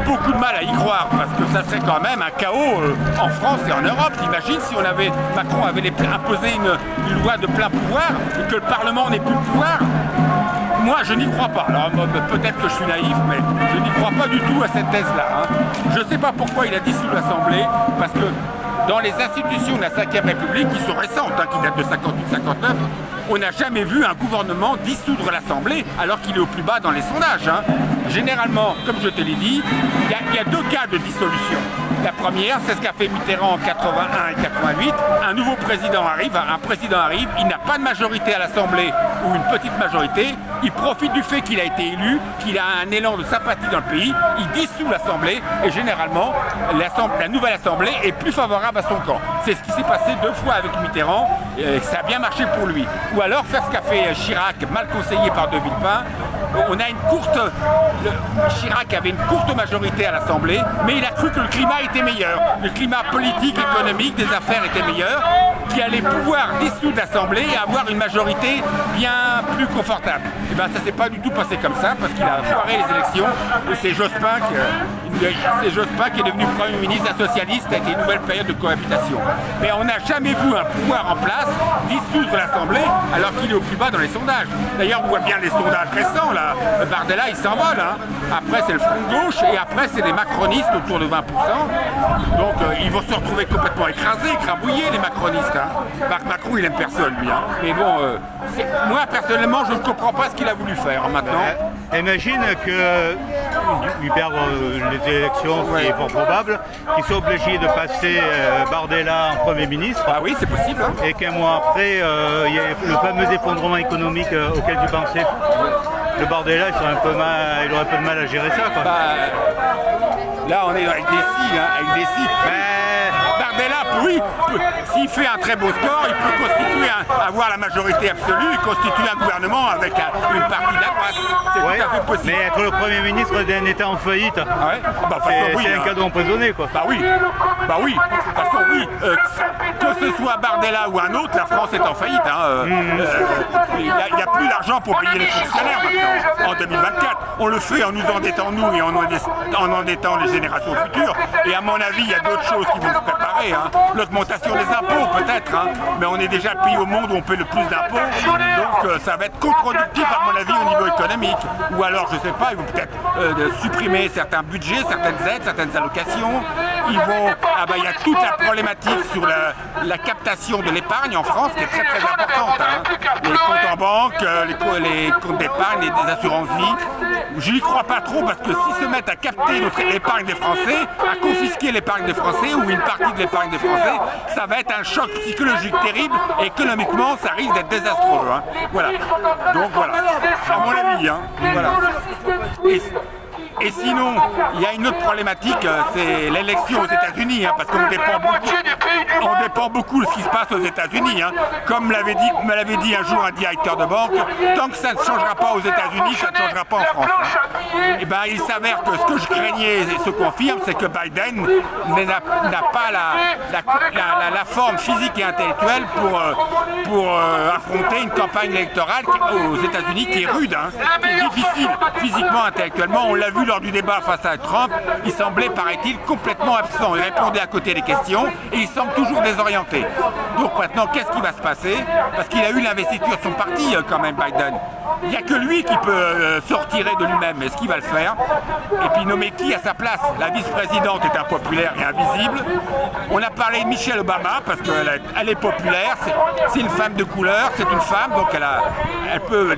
beaucoup de mal à y croire, parce que ça serait quand même un chaos en France et en Europe. T'imagines si Macron avait imposé une loi de plein pouvoir et que le Parlement n'ait plus de pouvoir? Moi, je n'y crois pas. Alors, peut-être que je suis naïf, mais je n'y crois pas du tout à cette thèse-là. Hein. Je ne sais pas pourquoi il a dissous l'Assemblée, parce que dans les institutions de la 5e République, qui sont récentes, hein, qui datent de 58-59, on n'a jamais vu un gouvernement dissoudre l'Assemblée alors qu'il est au plus bas dans les sondages. Hein. Généralement, comme je te l'ai dit, il y a 2 cas de dissolution. La première, c'est ce qu'a fait Mitterrand en 81 et 88. Un nouveau président arrive, il n'a pas de majorité à l'Assemblée ou une petite majorité. Il profite du fait qu'il a été élu, qu'il a un élan de sympathie dans le pays. Il dissout l'Assemblée et généralement, la nouvelle Assemblée est plus favorable à son camp. C'est ce qui s'est passé 2 fois avec Mitterrand et ça a bien marché pour lui. Ou alors faire ce qu'a fait Chirac, mal conseillé par De Villepin. On a Chirac avait une courte majorité à l'Assemblée, mais il a cru que le climat était meilleur. Le climat politique, économique, des affaires était meilleur, qu'il allait pouvoir dissoudre l'Assemblée et avoir une majorité bien plus confortable. Et bien ça s'est pas du tout passé comme ça, parce qu'il a foiré les élections, et c'est Jospin qui est devenu Premier ministre, un socialiste, avec une nouvelle période de cohabitation. Mais on n'a jamais vu un pouvoir en place dissoudre l'Assemblée alors qu'il est au plus bas dans les sondages. D'ailleurs, on voit bien les sondages récents, là. Bardella, il s'envole. Hein. Après, c'est le Front de gauche et après, c'est les macronistes autour de 20%. Donc, ils vont se retrouver complètement écrasés, écrabouillés, les macronistes. Hein. Macron, il aime personne, lui. Hein. Mais bon, moi, personnellement, je ne comprends pas ce qu'il a voulu faire maintenant. Imagine que lui perdre les élections, ce qui est fort probable, qu'ils soient obligés de passer Bardella en Premier ministre. Ah oui, c'est possible. Hein. Et qu'un mois après, il y a le fameux effondrement économique auquel tu pensais. Le Bardella, il aurait un peu de mal à gérer ça. Quoi. Là, on est avec des si, hein, Bardella, oui, s'il fait un très beau score, il peut constituer avoir la majorité absolue et constituer un gouvernement avec une partie de la droite. C'est tout à fait possible. Mais être le Premier ministre d'un État en faillite, c'est un cadeau empoisonné. Quoi. Bah oui. De toute façon, oui. Que ce soit Bardella ou un autre, la France est en faillite. Hein. Il n'y a plus d'argent pour payer les fonctionnaires maintenant, en 2024. On le fait en nous endettant nous et en endettant les générations futures. Et à mon avis, il y a d'autres choses qui vont se préparer. Hein. L'augmentation des impôts peut-être, hein. Mais on est déjà le pays au monde où on paie le plus d'impôts. Donc ça va être contre-productif à mon avis au niveau économique. Ou alors, je ne sais pas, ils vont peut-être supprimer certains budgets, certaines aides, certaines allocations. Il y a toute la problématique sur la captation de l'épargne en France qui est très très importante. Hein. Les comptes en banque, les comptes d'épargne, les assurances-vie. Je n'y crois pas trop parce que s'ils se mettent à capter l'épargne des Français, à confisquer l'épargne des Français ou une partie de l'épargne des Français, ça va être un choc psychologique terrible et économiquement ça risque d'être désastreux. Hein. Voilà. Donc voilà, à mon avis. Hein. Voilà. Et sinon, il y a une autre problématique, c'est l'élection aux États-Unis, hein, parce qu'on dépend beaucoup de ce qui se passe aux États-Unis. Hein. Comme me l'avait dit un jour un directeur de banque, tant que ça ne changera pas aux États-Unis, ça ne changera pas en France. Hein. Et ben, il s'avère que ce que je craignais se confirme, c'est que Biden n'a pas la forme physique et intellectuelle pour affronter une campagne électorale aux États-Unis qui est rude, hein, qui est difficile physiquement, intellectuellement. On l'a vu lors du débat face à Trump, il semblait, paraît-il, complètement absent. Il répondait à côté des questions et il semble toujours désorienté. Donc maintenant, qu'est-ce qui va se passer? Parce qu'il a eu l'investiture de son parti quand même, Biden. Il n'y a que lui qui peut se retirer de lui-même. Est-ce qu'il va le faire? Et puis nommer qui à sa place? La vice-présidente est impopulaire et invisible. On a parlé de Michelle Obama parce qu'elle est populaire. C'est une femme de couleur, c'est une femme, donc elle peut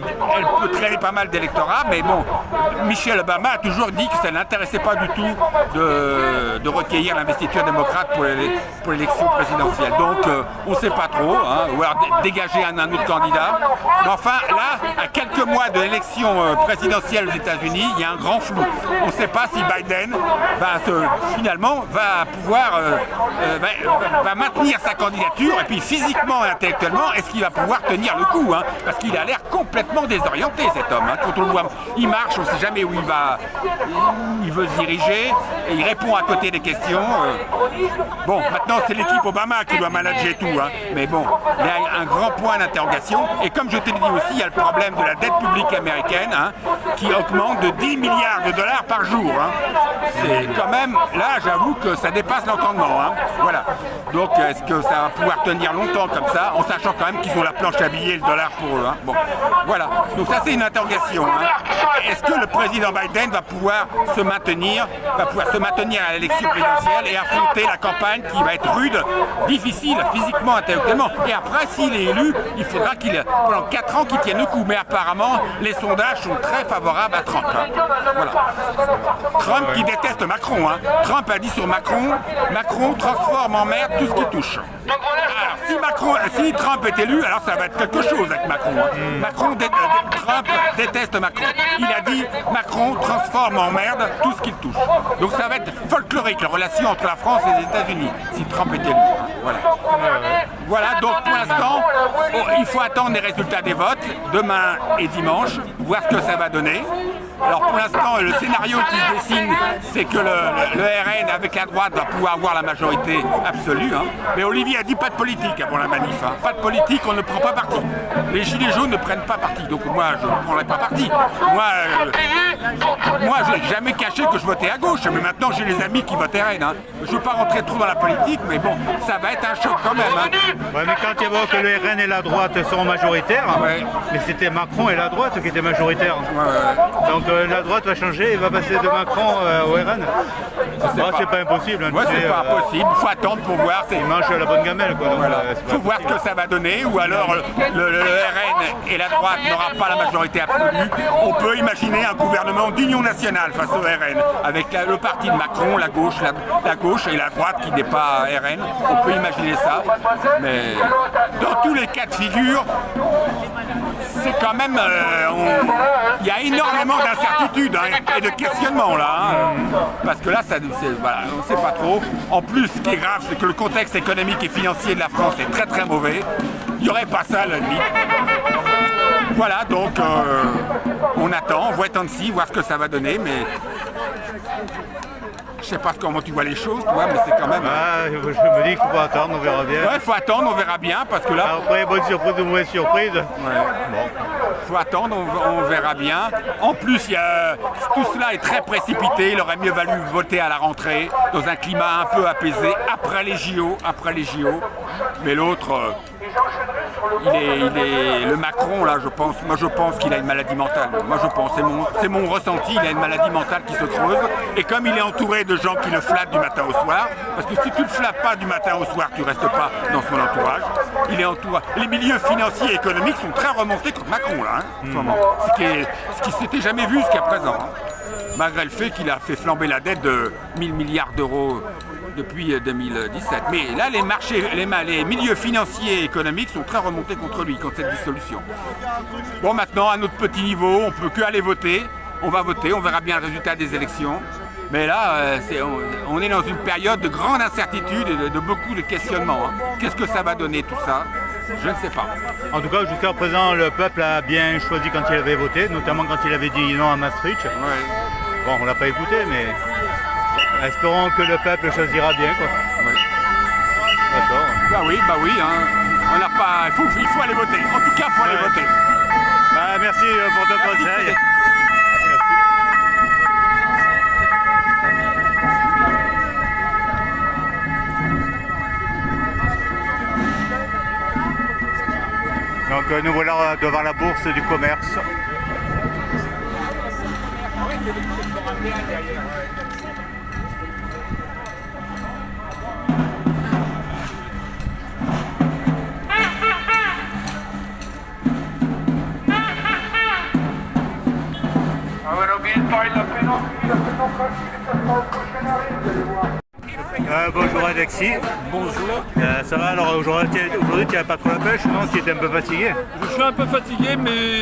traîner pas mal d'électorat. Mais bon, Michelle Obama a toujours dit que ça ne l'intéressait pas du tout de recueillir l'investiture démocrate pour l'élection présidentielle. Donc on ne sait pas trop, hein, ou alors dégager un autre candidat. Mais enfin, là, à quelques mois de l'élection présidentielle aux États-Unis, il y a un grand flou. On ne sait pas si Biden finalement va pouvoir va maintenir sa candidature et puis physiquement et intellectuellement, est-ce qu'il va pouvoir tenir le coup, hein, parce qu'il a l'air complètement désorienté cet homme. Hein. Quand on le voit, il marche, on ne sait jamais où il veut se diriger et il répond à côté des questions. Bon, maintenant c'est l'équipe Obama qui doit manager tout, hein. Mais bon, il y a un grand point d'interrogation et comme je te l'ai dit aussi, il y a le problème de de la dette publique américaine, hein, qui augmente de 10 milliards de dollars par jour. Hein. C'est quand même, là j'avoue que ça dépasse l'entendement. Hein. Voilà. Donc est-ce que ça va pouvoir tenir longtemps comme ça, en sachant quand même qu'ils ont la planche à billets, le dollar pour eux. Hein. Bon, voilà. Donc ça c'est une interrogation. Hein. Est-ce que le président Biden va pouvoir se maintenir à l'élection présidentielle et affronter la campagne qui va être rude, difficile, physiquement, intellectuellement. Et après, s'il est élu, il faudra qu'il, pendant 4 ans, qu'il tienne le coup. Mais apparemment, les sondages sont très favorables à Trump. Hein. Voilà. Trump qui déteste Macron. Hein. Trump a dit sur Macron, Macron transforme en merde tout ce qui touche. Alors, si Trump est élu, alors ça va être quelque chose avec Macron. Hein. Trump déteste Macron. Il a dit Macron transforme en merde tout ce qu'il touche. Donc ça va être folklorique, la relation entre la France et les États-Unis, si Trump est élu. Voilà. Voilà, donc pour l'instant, il faut attendre les résultats des votes, demain et dimanche, voir ce que ça va donner. Alors pour l'instant, le scénario qui se dessine, c'est que le RN avec la droite va pouvoir avoir la majorité absolue. Hein. Mais Olivier a dit pas de politique avant la manif. Hein. Pas de politique, on ne prend pas parti. Les gilets jaunes ne prennent pas parti. Donc moi, je ne prendrai pas parti. Moi, je n'ai jamais caché que je votais à gauche. Mais maintenant, j'ai les amis qui votent RN. Hein. Je ne veux pas rentrer trop dans la politique, mais bon, ça va être un choc quand même. Hein. Ouais, mais quand tu vois que le RN et la droite seront majoritaires, ouais. Mais c'était Macron et la droite qui étaient majoritaires. Ouais. Donc la droite va changer et va passer de Macron au RN. C'est pas impossible. Hein, ouais, c'est pas impossible. Il faut attendre pour voir. Il mange la bonne gamelle. Quoi, donc, voilà. Faut voir ce que ça va donner. Ou alors le RN et la droite n'aura pas la majorité absolue. On peut imaginer un gouvernement d'union nationale face au RN. Avec le parti de Macron, la gauche et la droite qui n'est pas RN. On peut imaginer ça. Mais dans tous les cas de figure, c'est quand même... il y a énormément d'incertitudes hein, et de questionnements là. Hein, parce que là, voilà, on ne sait pas trop. En plus, ce qui est grave, c'est que le contexte économique et financier de la France est très très mauvais. Il n'y aurait pas ça à la limite. Voilà, donc on attend, on voit Tansi, voir ce que ça va donner, mais... Je sais pas comment tu vois les choses, toi, mais c'est quand même... Ah, je me dis qu'il faut attendre, on verra bien. Ouais, il faut attendre, on verra bien, parce que là... Après, bonne surprise ou mauvaise surprise. Ouais. Bon. Il faut attendre, on verra bien. En plus, tout cela est très précipité. Il aurait mieux valu voter à la rentrée, dans un climat un peu apaisé, après les JO. Mais l'autre... le Macron là, je pense qu'il a une maladie mentale. Moi je pense, c'est mon ressenti, il a une maladie mentale qui se creuse. Et comme il est entouré de gens qui le flattent du matin au soir, parce que si tu ne le flattes pas du matin au soir, tu restes pas dans son entourage. Il est entouré. Les milieux financiers et économiques sont très remontés contre Macron là, en ce moment. Ce qui s'était jamais vu jusqu'à présent. Hein. Malgré le fait qu'il a fait flamber la dette de 1000 milliards d'euros depuis 2017. Mais là, les milieux financiers et économiques sont très remontés contre lui, contre cette dissolution. Bon, maintenant, à notre petit niveau, on ne peut que aller voter. On va voter, on verra bien le résultat des élections. Mais là, on est dans une période de grande incertitude et de beaucoup de questionnements. Hein. Qu'est-ce que ça va donner tout ça? Je ne sais pas. En tout cas, jusqu'à présent, le peuple a bien choisi quand il avait voté, notamment quand il avait dit non à Maastricht. Ouais. Bon, on ne l'a pas écouté, mais... Espérons que le peuple choisira bien, quoi. Oui. D'accord. Bah oui, hein. On n'a pas... Il faut aller voter. En tout cas, il faut aller voter. Bah, merci pour ton conseil. Donc nous voilà devant la bourse du commerce. Bonjour Alexis. Bonjour. Ça va, alors aujourd'hui tu n'avais pas trop la pêche, non? Tu étais un peu fatigué? Je suis un peu fatigué, mais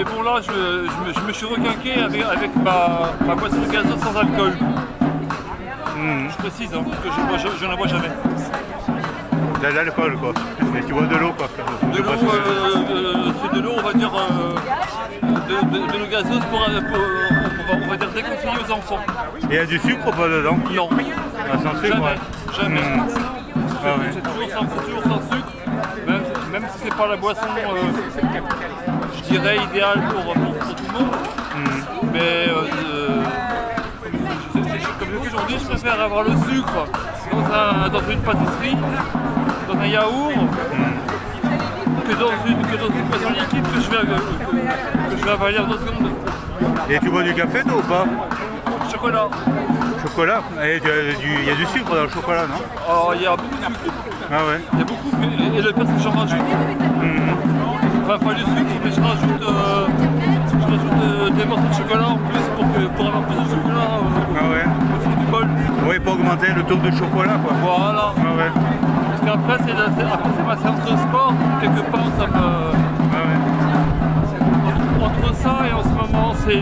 bon là je me suis requinqué avec ma boisson gazeuse sans alcool. Je précise, hein, parce que je n'en bois jamais. De l'alcool quoi, mais tu bois de l'eau quoi. De l'eau, c'est de l'eau on va dire de l'eau gazeuse pour on va dire déconseillée aux enfants. Et il y a du sucre ou pas dedans? Non. Ah, sans sucre? Jamais. C'est toujours sans sucre. même si c'est pas la boisson, je dirais, idéale pour tout le monde. Mais comme je dis aujourd'hui, je préfère avoir le sucre dans une pâtisserie, dans un yaourt, que dans une boisson liquide que je vais avaler en 2 secondes. Et tu bois du café toi ou pas? Chocolat. Chocolat? Et il y a du sucre dans le chocolat, non? Alors il y a beaucoup de sucre. Ah ouais. Il y a beaucoup, et le pire c'est que j'en rajoute. Enfin pas du sucre, mais je rajoute des morceaux de chocolat en plus pour avoir plus de chocolat Ah ouais. au fond du bol. Oui, pour augmenter le taux de chocolat quoi. Voilà. Ah ouais. Parce qu'après c'est ma séance de sport, quelque part ça me... Ah ouais. Entre ça et en ce moment c'est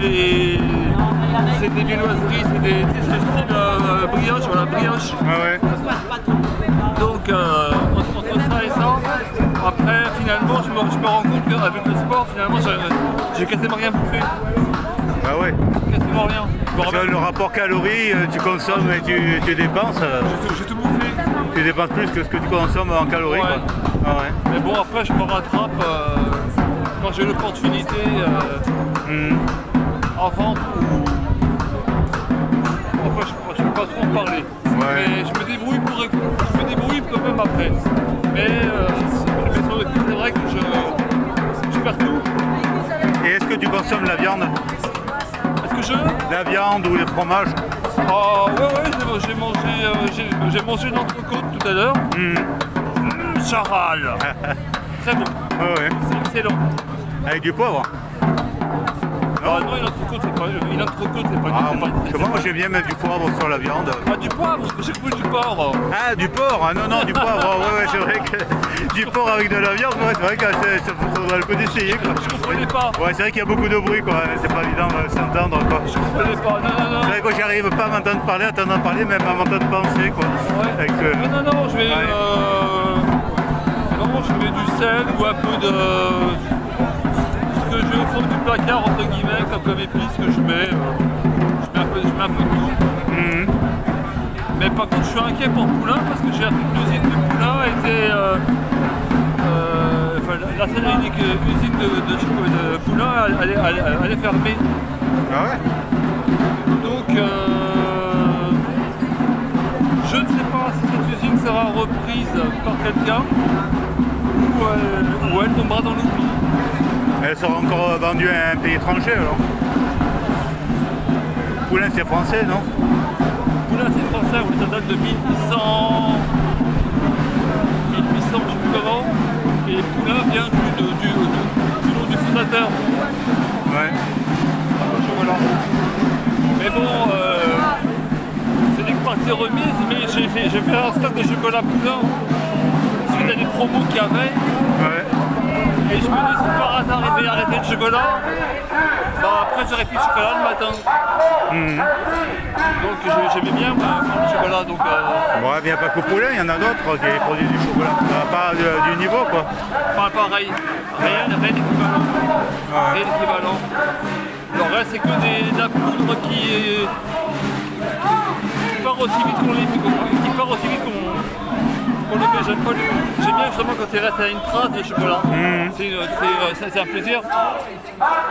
des viennoiseries, c'est des brioches, voilà, brioche. Ah ouais. Donc entre ça et ça, après finalement je me rends compte qu'avec le sport finalement j'ai quasiment rien bouffé. Ah ouais. Quasiment rien. Le rapport calories, tu consommes et tu dépenses. J'ai tout bouffé. Tu dépenses plus que ce que tu consommes en calories. Ouais. Quoi. Ah ouais. Mais bon après je me rattrape quand j'ai l'opportunité en vente ou... Après je ne peux pas trop en parler. Ouais. Mais je me débrouille quand même après. Mais c'est vrai que je perds tout. Et est-ce que tu consommes la viande? Est-ce que la viande ou les fromages? Ouais, j'ai mangé une entrecôte tout à l'heure. Charal. Très bon. Ouais. C'est excellent. Avec du poivre? Non, une entrecôte c'est pas Je sais pas, moi j'aime bien mettre du poivre sur la viande. Ah, du poivre, j'ai cru du porc. Ah, du porc? Ah, non, du poivre. Ouais, c'est vrai que du porc avec de la viande, ouais, c'est vrai que ça vaudrait le coup d'essayer. Je comprenais pas. Ouais, c'est vrai qu'il y a beaucoup de bruit, quoi. C'est pas évident de s'entendre, quoi. Je comprenais pas. Non. C'est vrai que j'arrive pas à m'entendre parler, même à m'entendre penser, quoi. Ouais. Avec, Non, je vais. Non, je mets du sel ou un peu de. Ce que je mets au fond du placard, entre guillemets, comme épices que je mets. Je mets un peu de tout. Mais par contre, je suis inquiet pour Poulain parce que j'ai appris que l'usine de Poulain était. La seule et unique usine de Poulain, elle est fermée. Ah ouais? Donc, je ne sais pas si cette usine sera reprise par quelqu'un ou elle tombera dans l'oubli. Elle sera encore vendue à un pays étranger alors? Poulain c'est français, non? Poulain c'est français, oui, ça date de 1800, je ne sais plus comment. Et Poulain vient du nom du fondateur. Ouais. Voilà. Mais bon, c'est des parties remises, mais j'ai fait un stock de chocolat Poulain suite à des promos qu'il y avait. Ouais. Et je me dis, si par hasard il devait arrêter le chocolat, après j'aurais plus de chocolat le matin. Donc j'aimais bien prendre le chocolat. Donc, Bon, il n'y a pas que Poulain, il y en a d'autres qui produisent du chocolat. Pas du niveau, quoi. Pas pareil. Rien d'équivalent. Rien d'équivalent. Le reste, c'est que de la poudre qui part aussi vite qu'on le met. J'aime bien justement quand il reste à une trace de chocolat. C'est un plaisir.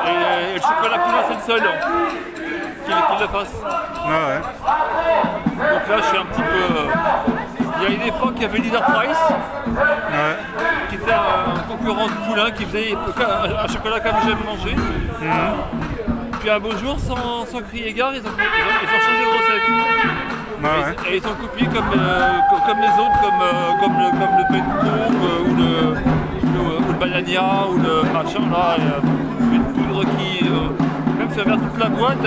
Et le chocolat Poulain, c'est le seul qui le fasse. Ouais. Donc là, je suis un petit peu... Il y a une époque, il y avait Leader Price, qui était un concurrent de Poulain, qui faisait un chocolat comme j'aime manger. Puis un beau jour, sans crier gare, ils ont changé de recette. Et ils ont copié comme les autres, comme le bento ou le banania ou le machin là, une poudre qui, même si elle verse toute la boîte,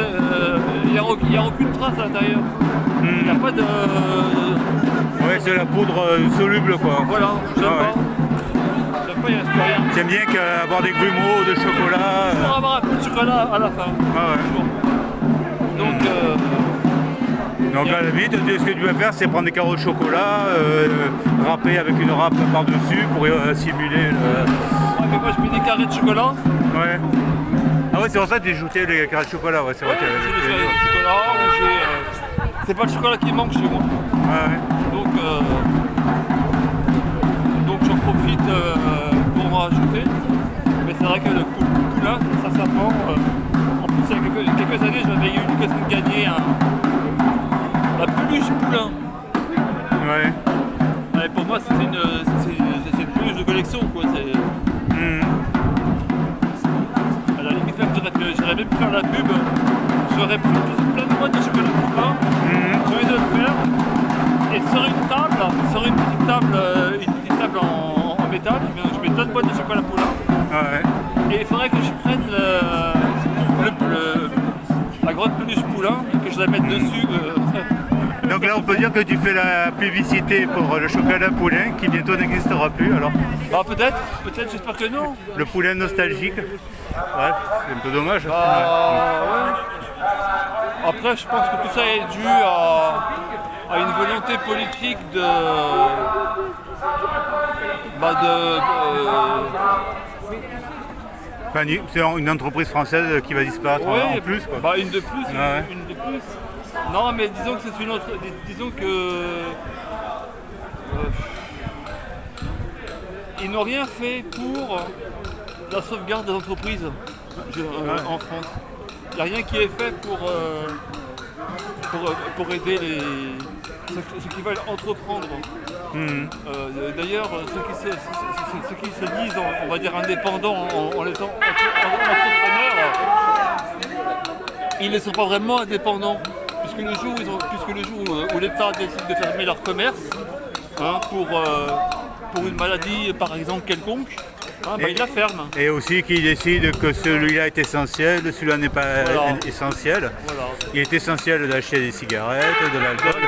il n'y a aucune trace à l'intérieur. Il n'y a pas de... Ouais, c'est la poudre soluble, quoi. Voilà, j'aime pas. J'aime pas, il reste plus rien. J'aime bien avoir des grumeaux de chocolat. Toujours avoir un peu de chocolat à la fin. Toujours. Donc à la limite, ce que tu vas faire, c'est prendre des carreaux de chocolat, râper avec une râpe par-dessus pour simuler le... mais moi je mets des carrés de chocolat. Ouais. Ah ouais, c'est pour ça que j'ai ajouté les carrés de chocolat, ouais, c'est vrai. J'ai des carrés de chocolat, c'est pas le chocolat qui manque chez moi. Ouais. Donc j'en profite ferai plein de boîtes de chocolat poulain. J'ai envie de le faire. Et sur une petite table en métal, je mets plein de boîtes de chocolat poulain. Ouais. Et il faudrait que je prenne la grande peluche poulain et que je la mette dessus. Donc là, on peut dire que tu fais la publicité pour le chocolat poulain qui bientôt n'existera plus alors. Bah peut-être, j'espère que non. Le poulain nostalgique. Ouais, c'est un peu dommage. Ouais. Après, je pense que tout ça est dû à une volonté politique Enfin, c'est une entreprise française qui va disparaître en plus. Quoi. Bah une de plus, ouais. Une de plus. Non, mais disons que c'est une autre. Disons que. Ils n'ont rien fait pour la sauvegarde des entreprises en France. Il n'y a rien qui est fait pour aider ceux qui veulent entreprendre. D'ailleurs, ceux qui se disent, on va dire, indépendants en étant entrepreneurs, ils ne sont pas vraiment indépendants. Puisque le jour où l'État décide de fermer leur commerce pour une maladie par exemple quelconque, il la ferme. Et aussi qu'ils décident que celui-là est essentiel, celui-là n'est pas essentiel. Voilà. Il est essentiel d'acheter des cigarettes, de l'alcool.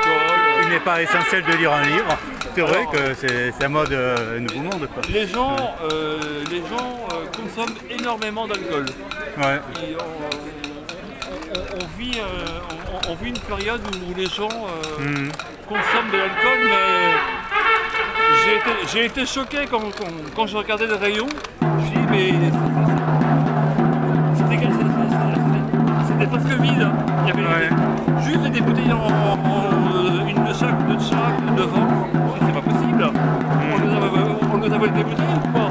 Il n'est pas essentiel de lire un livre. C'est vrai que c'est la mode nouveau monde. Quoi. Les gens consomment énormément d'alcool. Ouais. On vit une période où les gens consomment de l'alcool, mais j'ai été choqué quand je regardais le rayon. Je me suis dit, mais c'était presque vide. Il y avait juste des bouteilles une de chaque, deux de chaque, devant. C'est pas possible. On nous a volé des bouteilles ou quoi?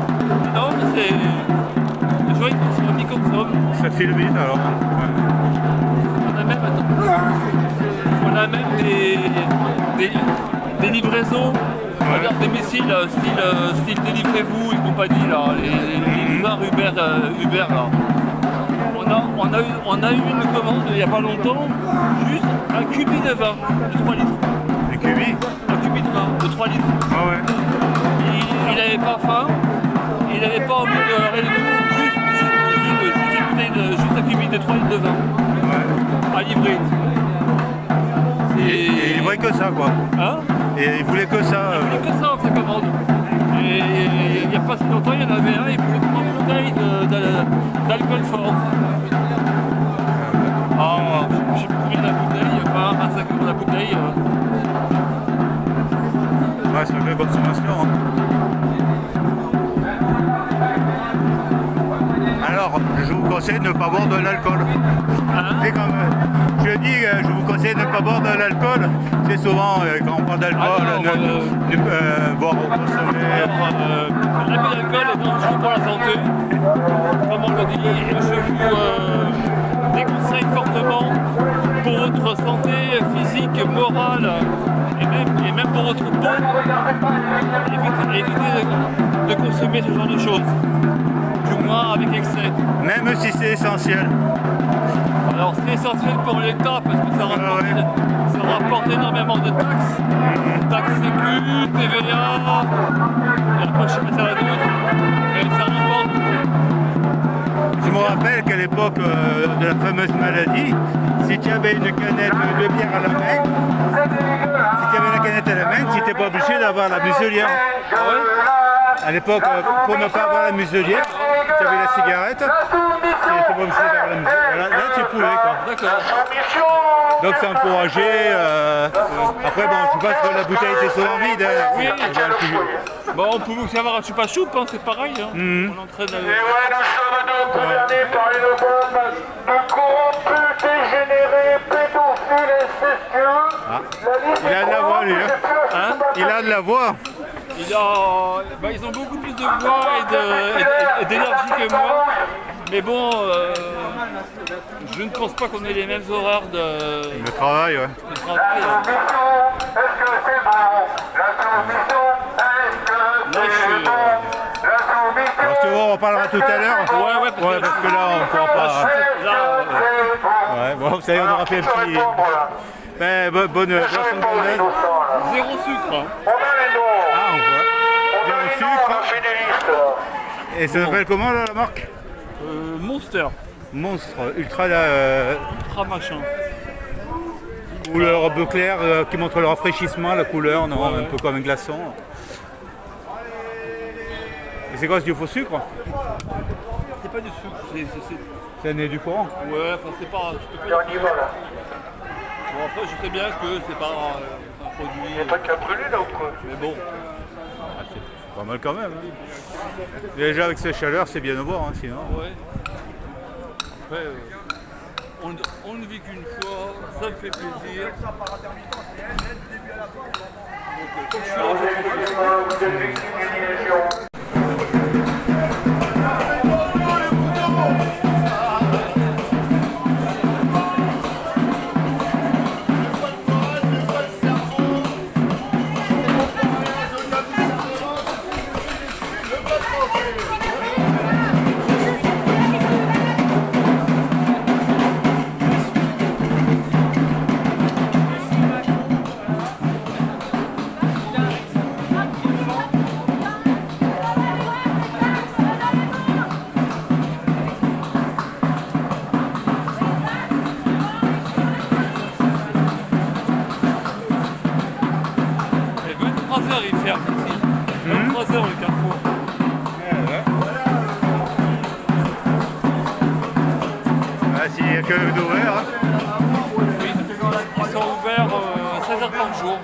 Non, mais c'est. Les gens ils consomment. Ça file vite alors. On a même des livraisons à domicile, style Délivrez-vous et compagnie, là, les livreurs Uber là. On a eu une commande il n'y a pas longtemps, juste un cubi de vin de 3 litres. Un cubi? Un cubi de vin de 3 litres. Ah ouais. Il n'avait pas faim, il n'avait pas envie de rien du tout, juste un cubi de 3 litres de vin. À livrer. Et il voulait que ça quoi. Hein? Et il voulait que ça. Il voulait que ça en sa commande. Et il n'y a pas si longtemps, il y en avait un, il voulait 3 bouteilles d'alcool fort. J'ai pris la bouteille, 25 € la bouteille. Ouais, c'est une belle consommation. Hein. Alors, je vous conseille de ne pas boire de l'alcool. Je dis, je vous conseille de ne pas boire de l'alcool. C'est souvent, quand on parle d'alcool, boire au consommer. L'abus d'alcool est dangereux pour la santé, comme on le dit. Je vous déconseille fortement pour votre santé physique, morale et même pour votre peau. Évitez de consommer ce genre de choses. Du moins avec excès. Même si c'est essentiel. Alors c'est essentiel pour l'État parce que ça rapporte énormément de taxes. Taxes sécu, TVA, et après je sais pas si ça va d'autres. Mais ça rapporte. Je me rappelle qu'à l'époque de la fameuse maladie, si tu avais une canette de bière à la main, tu n'étais pas obligé d'avoir la muselière. À l'époque, pour ne pas avoir la muselière, tu avais la cigarette, tu n'étais pas obligé d'avoir la muselière. Là, tu pouvais quoi. D'accord. Donc c'est encouragé. Après, bon, je pense que la bouteille était souvent vide. Oui. Bon, on peut aussi avoir un chupa-choup, hein, c'est pareil. Hein. On entraîne. Et ouais, nous sommes donc gouvernés par une bande de corrompus, dégénérés, pédophiles, incestueux. Il a de la voix, lui. Hein? Il a de la voix. Ils ont beaucoup plus de voix et d'énergie que moi. Mais bon, je ne pense pas qu'on ait les mêmes horaires de travail. Ouais. La soumission, est-ce que c'est bon? La soumission, est-ce que c'est bon? La soumission. Alors, tu vois, on en parlera tout à l'heure. Ouais, parce que là, on ne pourra pas. Bon, ça y est, on aura fait un petit... Ben, bonne boisson grenade. Zéro sucre. On a les noms. Ah, on voit. On a Zéro les noms, on a sucre. fait des listes. Et ça s'appelle comment là, la marque? Monster. Monstre, ultra Ultra machin. couleur bleu clair qui montre le rafraîchissement, la couleur, non, Ouais. un peu comme un glaçon. Et c'est quoi, c'est du faux sucre? C'est pas du sucre, C'est né du courant. Ouais, enfin c'est pas... Et on y va là. Bon après je sais bien que c'est pas un produit... Il n'y a pas de cas brûlé là ou quoi? Mais bon, Pas mal quand même. Hein. Déjà avec cette chaleur, c'est bien au bord, hein, sinon. ouais. Après, on ne vit qu'une fois, ça me fait plaisir. Donc comme je suis là, je profite. Vous êtes victime d'une illusion. Et 23h il ferme ici. 23h le carrefour. Ah, s'il n'y a que d'ouvert. Hein. Oui, ils sont ouverts 16h par jour.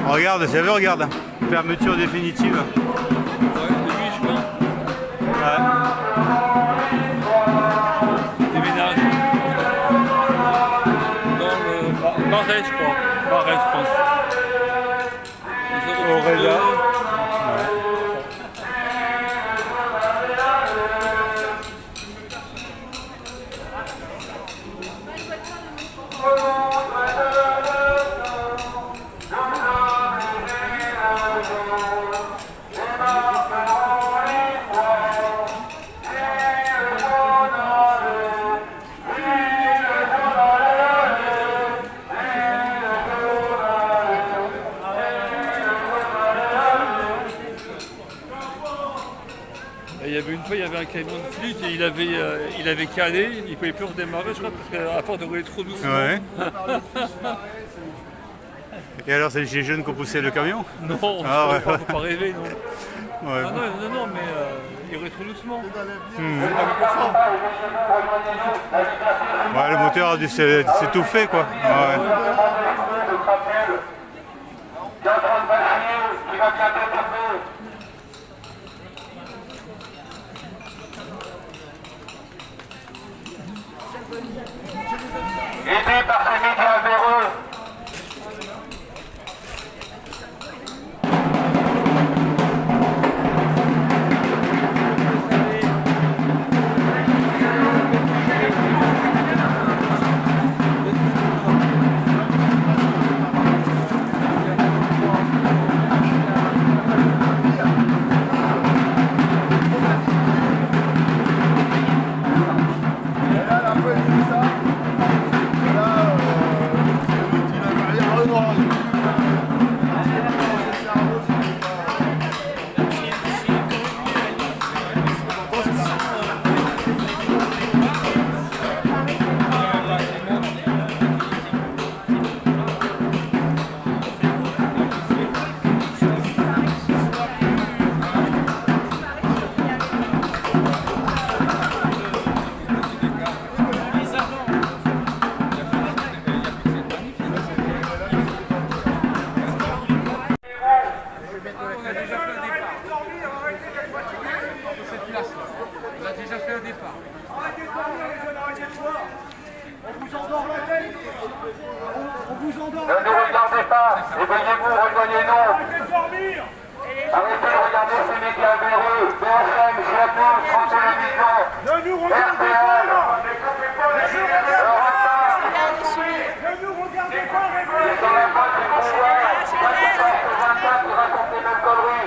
Regarde, ça veut, regarde. Fermeture définitive. Ouais, le 8 juin. Ouais. Déménage. Dans le Marais, je crois. Marais, je pense. Ils ont refusé Aurélia. Et il y avait une fois, il y avait un camion de flic et il avait calé, il ne pouvait plus redémarrer, je crois, parce qu'à force de rouler trop doucement. Ouais. Et alors, c'est les gilets jaunes qui ont poussé le camion? Non, Ah, il ouais. ne faut pas rêver, non. Ouais. Ah non, mais il roulait trop doucement. C'est pas fait pour ça. Ouais, le moteur a dû s'étouffer, quoi. Ouais. Qui va bien développer. Aidé par ces médias véreux.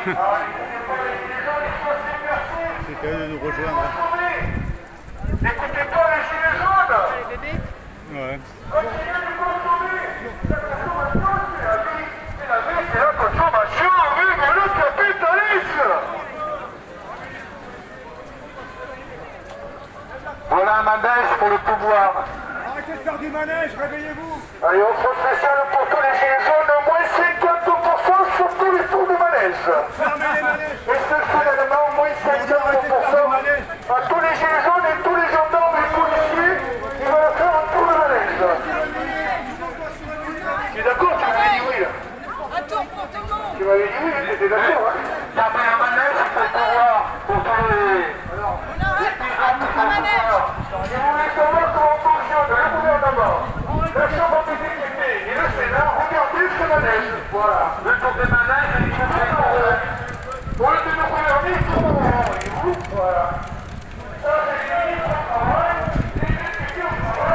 C'est à eux de nous rejoindre. N'écoutez pas les gilets jaunes. Ouais. Continuez de consommer. La consommation, c'est la vie. C'est la vie, c'est la consommation. Vive le capitalisme. Voilà un manège pour le pouvoir. Arrêtez de faire du manège, réveillez-vous. Allez, offre spéciale pour tous les gilets jaunes, moins 50% sur tous les tours de manège. Fermez les manèges. Exceptionnellement, moins 50% à tous les gilets jaunes et tous les gendarmes et policiers qui veulent faire un tour de manège. Tu es d'accord, tu m'avais dit oui là. Un tour pour tout le monde. Tu m'avais dit oui, tu étais d'accord. Hein. Taper un manège pour pouvoir, pour tous les... On arrête un manège. Si vous voulez savoir comment fonctionne le gouvernement, la Chambre des députés et le Sénat, regardez ce manège. Voilà. Le tour des manèges, il faut faire pour le de nous gouverner, il faut voyez-vous. Voilà. Ça, c'est les ministres au travail, les députés au travail, et les sénateurs au travail.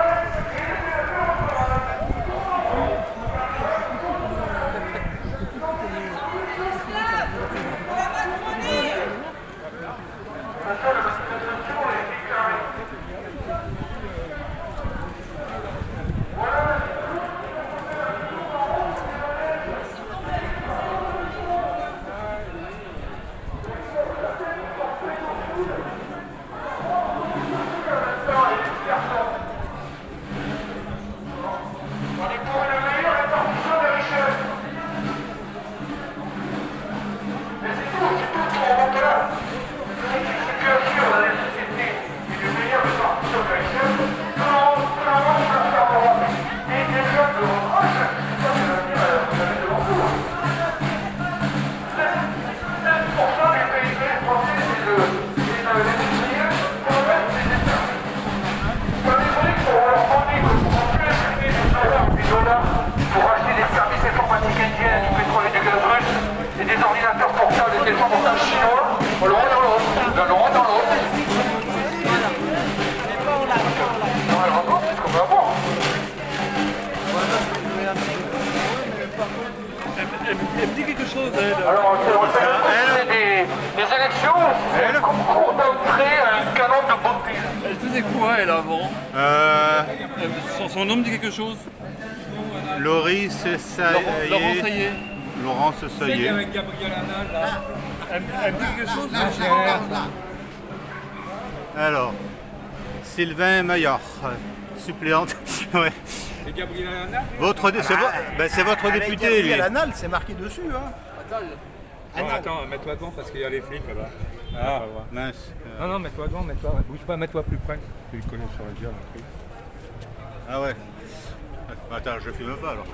Pour acheter des services informatiques indiens, du pétrole et du gaz russe, et des ordinateurs portables, des téléphones portables chinois, on le rend dans l'autre, dans l'autre. Non, elle rentre, c'est ce qu'on veut avoir. Elle me dit quelque chose, elle. Alors, c'est des élections, c'est le concours d'entrée à un canon de Bombay. Elle faisait quoi, elle, avant Son nom me dit quelque chose. Loris Saillet. Laurent Saillet. Laurence Saillet. Avec Gabriel Hanal, là. Elle me dit quelque chose. Alors, Sylvain Maillard, suppléante. Ouais. C'est Gabriel Hanal. C'est votre député, lui. L'anal, c'est marqué dessus. Hein. Attends, mets-toi devant parce qu'il y a les flics là-bas. Ah, mince. Non, mets-toi devant, bouge pas, mets-toi plus près. Tu le connais sur le diable, un truc. Ah ouais. Attends, je filme pas alors.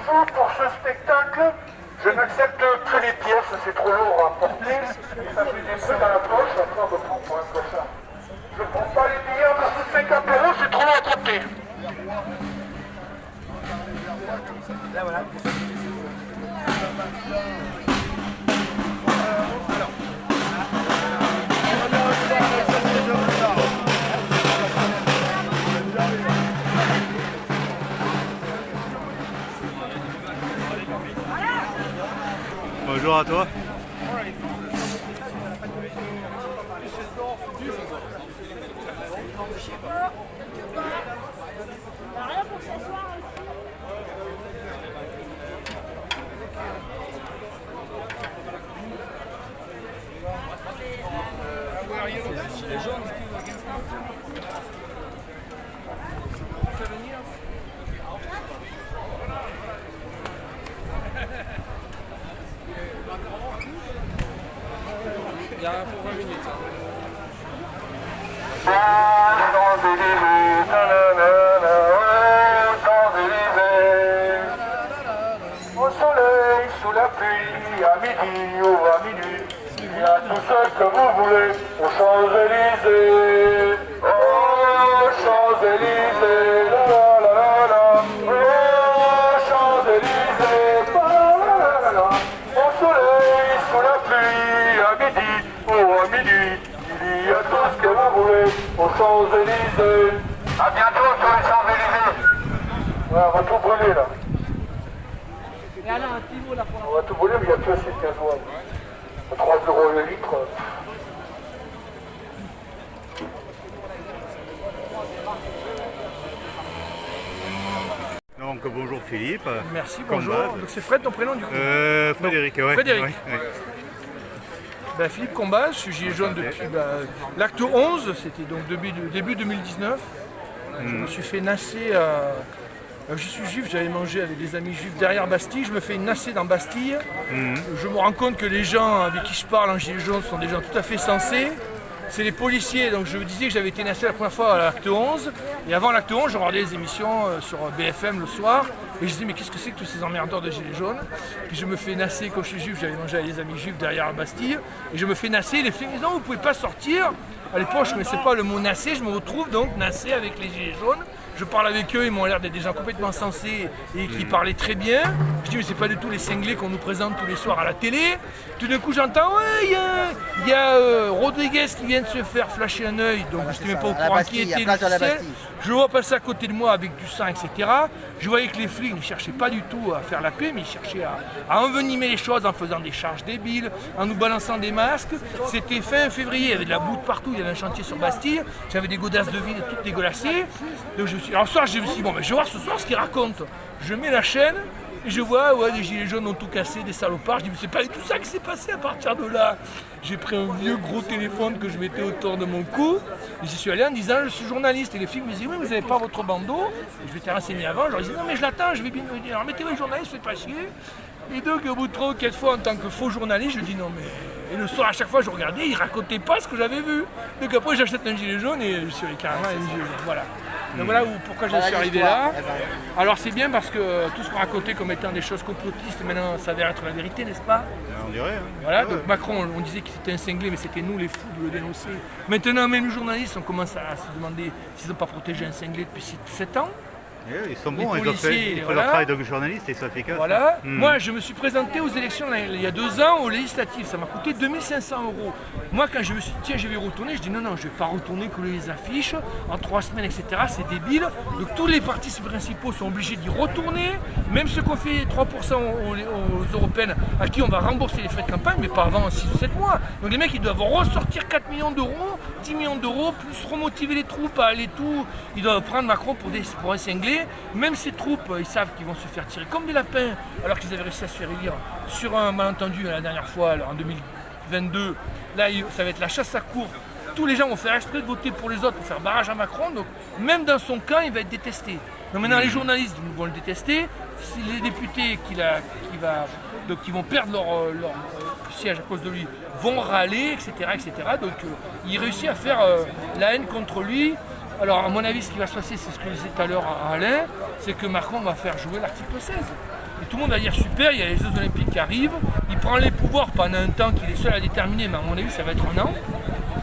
fou pour ce spectacle. Je n'accepte que les pièces, c'est trop lourd à porter. Et ça fait des trucs dans la poche, après on me prend pour un cochard. Je ne prends pas les billets en dessous de 50 €, c'est trop à porter. Là, voilà. Bonjour à toi. Il y a pour 20 minutes. Au soleil, sous la pluie, à midi ou à minuit, il y a tout ce que vous voulez aux Champs-Élysées. Oh, Champs-Élysées, la la la la la. Oh, Champs-Élysées, la la la la la. Au soleil, sous la pluie, à midi ou à minuit, il y a tout ce que vous voulez aux Champs-Élysées. À bientôt sur les Champs-Élysées. Ouais, on va tout brûler là. On va tout brûler, mais il n'y a plus assez de gasoil. À 3 € le litre. Donc bonjour Philippe. Merci, Comme bonjour. base. Donc c'est Fred ton prénom du coup Frédéric, ouais. Frédéric. Ouais, ouais. Ben, Philippe Combas, je suis gilet jaune depuis l'acte 11, c'était donc début 2019. Je me suis fait nasser à... Je suis juif, j'avais mangé avec des amis juifs derrière Bastille, je me fais nasser dans Bastille. Je me rends compte que les gens avec qui je parle en gilet jaune sont des gens tout à fait sensés. C'est les policiers, donc je vous disais que j'avais été nassé la première fois à l'acte 11. Et avant l'acte 11, je regardais des émissions sur BFM le soir. Et je disais mais qu'est-ce que c'est que tous ces emmerdeurs de gilets jaunes? Puis je me fais nasser quand je suis juif, j'avais mangé avec des amis juifs derrière la Bastille. Et je me fais nasser, les flics disent non vous pouvez pas sortir. À l'époque je ne connaissais pas le mot nasser, je me retrouve donc nassé avec les gilets jaunes. Je parle avec eux, ils m'ont l'air d'être des gens complètement sensés et qui parlaient très bien. Je dis mais c'est pas du tout les cinglés qu'on nous présente tous les soirs à la télé. Tout d'un coup j'entends ouais il y a Rodriguez qui vient de se faire flasher un œil, donc je n'étais même pas au courant qui était l'officiel. Je le vois passer à côté de moi avec du sang, etc. Je voyais que les flics ne cherchaient pas du tout à faire la paix, mais ils cherchaient à envenimer les choses en faisant des charges débiles, en nous balançant des masques. C'était fin février, il y avait de la boue de partout, il y avait un chantier sur Bastille, j'avais des godasses de vide toutes dégueulassées. Donc alors ce soir, je me suis dit, bon, ben, je vais voir ce soir ce qu'ils racontent. Je mets la chaîne et je vois, ouais, les gilets jaunes ont tout cassé, des salopards. Je dis, mais c'est pas du tout ça qui s'est passé à partir de là. J'ai pris un vieux gros téléphone que je mettais autour de mon cou et j'y suis allé en disant, je suis journaliste. Et les filles me disaient, oui, vous n'avez pas votre bandeau. Et je m'étais renseigné avant, je leur disais, non, mais je l'attends, je vais bien me dire. Alors mettez-moi le journaliste, faites pas chier. Et donc, au bout de 3 ou 4 fois, en tant que faux journaliste, je dis non, mais. Et le soir, à chaque fois, je regardais, ils racontaient pas ce que j'avais vu. Donc après, j'achète un gilet jaune et je suis allé carrément avec un gilet jaune. Voilà. Donc voilà pourquoi je suis arrivé là. Alors c'est bien parce que tout ce qu'on racontait comme étant des choses complotistes, maintenant s'avère être la vérité, n'est-ce pas? On dirait. Hein. Voilà, donc Macron, on disait que c'était un cinglé, mais c'était nous les fous de le dénoncer. Maintenant, même les journalistes, on commence à se demander s'ils n'ont pas protégé un cinglé depuis 7 ans. Ils sont bons, ils font leur travail de journaliste, ils sont efficaces. Voilà. Moi, je me suis présenté aux élections il y a 2 ans aux législatives. Ça m'a coûté 2 500 €. Moi, quand je me suis dit, tiens, je vais retourner, je dis non, je ne vais pas retourner, coller les affiches en 3 semaines, etc. C'est débile. Donc, tous les partis principaux sont obligés d'y retourner. Même ceux qui ont fait 3% aux européennes, à qui on va rembourser les frais de campagne, mais pas avant 6 ou 7 mois. Donc, les mecs, ils doivent ressortir 4 millions d'euros, 10 millions d'euros, plus remotiver les troupes à aller tout. Ils doivent prendre Macron pour un cinglé. Même ces troupes, ils savent qu'ils vont se faire tirer comme des lapins, alors qu'ils avaient réussi à se faire élire sur un malentendu la dernière fois, alors en 2022. Là, ça va être la chasse à court. Tous les gens vont faire exprès de voter pour les autres, pour faire barrage à Macron. Donc, même dans son camp, il va être détesté. Donc maintenant, les journalistes vont le détester. Si les députés qui vont perdre leur siège à cause de lui vont râler, etc. etc. Donc, il réussit à faire la haine contre lui. Alors à mon avis, ce qui va se passer, c'est ce que je disais tout à l'heure à Alain, c'est que Macron va faire jouer l'article 16. Et tout le monde va dire super, il y a les Jeux Olympiques qui arrivent, il prend les pouvoirs pendant un temps qu'il est seul à déterminer, mais à mon avis ça va être un an.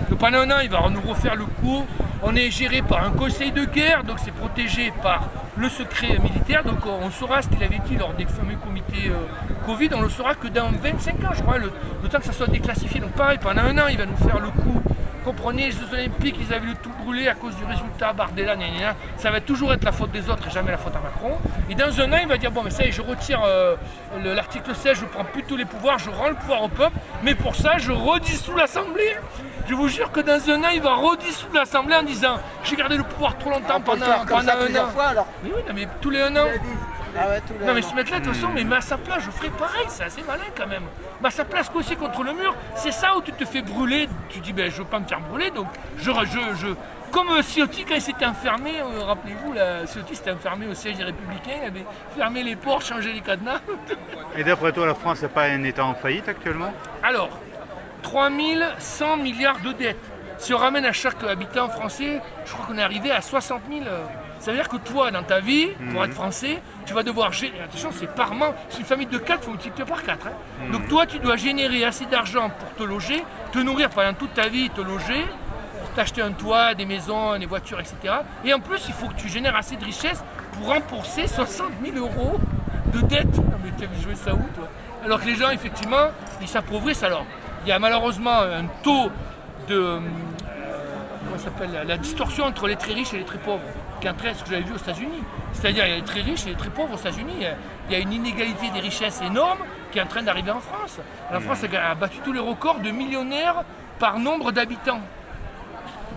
Donc pendant un an, il va nous refaire le coup. On est géré par un conseil de guerre, donc c'est protégé par le secret militaire. Donc on saura ce qu'il avait dit lors des fameux comités Covid, on le saura que dans 25 ans, je crois, le temps que ça soit déclassifié. Donc pareil, pendant un an, il va nous faire le coup. Comprenez, les Jeux Olympiques, ils avaient le tout brûlé à cause du résultat, Bardella, gna gna gna. Ça va toujours être la faute des autres et jamais la faute à Macron. Et dans un an, il va dire, bon, mais ça y est, je retire l'article 16, je prends plus tous les pouvoirs, je rends le pouvoir au peuple, mais pour ça, je redissous l'Assemblée. Je vous jure que dans un an, il va redissoudre l'Assemblée en disant, j'ai gardé le pouvoir trop longtemps pendant un an. Fois, alors. Mais oui, non, mais tous les un an. Ah ouais, tous les Non mais ans. ce mec-là, de toute façon, mais à sa place, je ferais pareil, c'est assez malin quand même. Mais à sa place, aussi contre le mur, c'est ça où tu te fais brûler. Tu dis, ben je veux pas me faire brûler, donc comme Ciotti, quand il s'était enfermé, rappelez-vous, Ciotti s'était enfermé au siège des Républicains, il avait fermé les portes, changé les cadenas. Et d'après toi, la France n'est pas un État en faillite actuellement? Alors, 3100 milliards de dettes. Si on ramène à chaque habitant français, je crois qu'on est arrivé à 60 000. Ça veut dire que toi, dans ta vie, pour être français, tu vas devoir générer. Attention, c'est par mois. C'est une famille de 4, il faut multiplier par 4. Donc toi, tu dois générer assez d'argent pour te loger, te nourrir pendant toute ta vie, te loger, t'acheter un toit, des maisons, des voitures, etc. Et en plus, il faut que tu génères assez de richesse pour rembourser 60 000 euros de dette. Non, mais tu as joué ça où, toi? Alors que les gens, effectivement, ils s'appauvrissent. Alors, il y a malheureusement un taux de. Comment ça s'appelle, la distorsion entre les très riches et les très pauvres, qui est en train, ce que j'avais vu aux États-Unis. C'est-à-dire, il y a les très riches et les très pauvres aux États-Unis. Il y a une inégalité des richesses énorme qui est en train d'arriver en France. La France a battu tous les records de millionnaires par nombre d'habitants.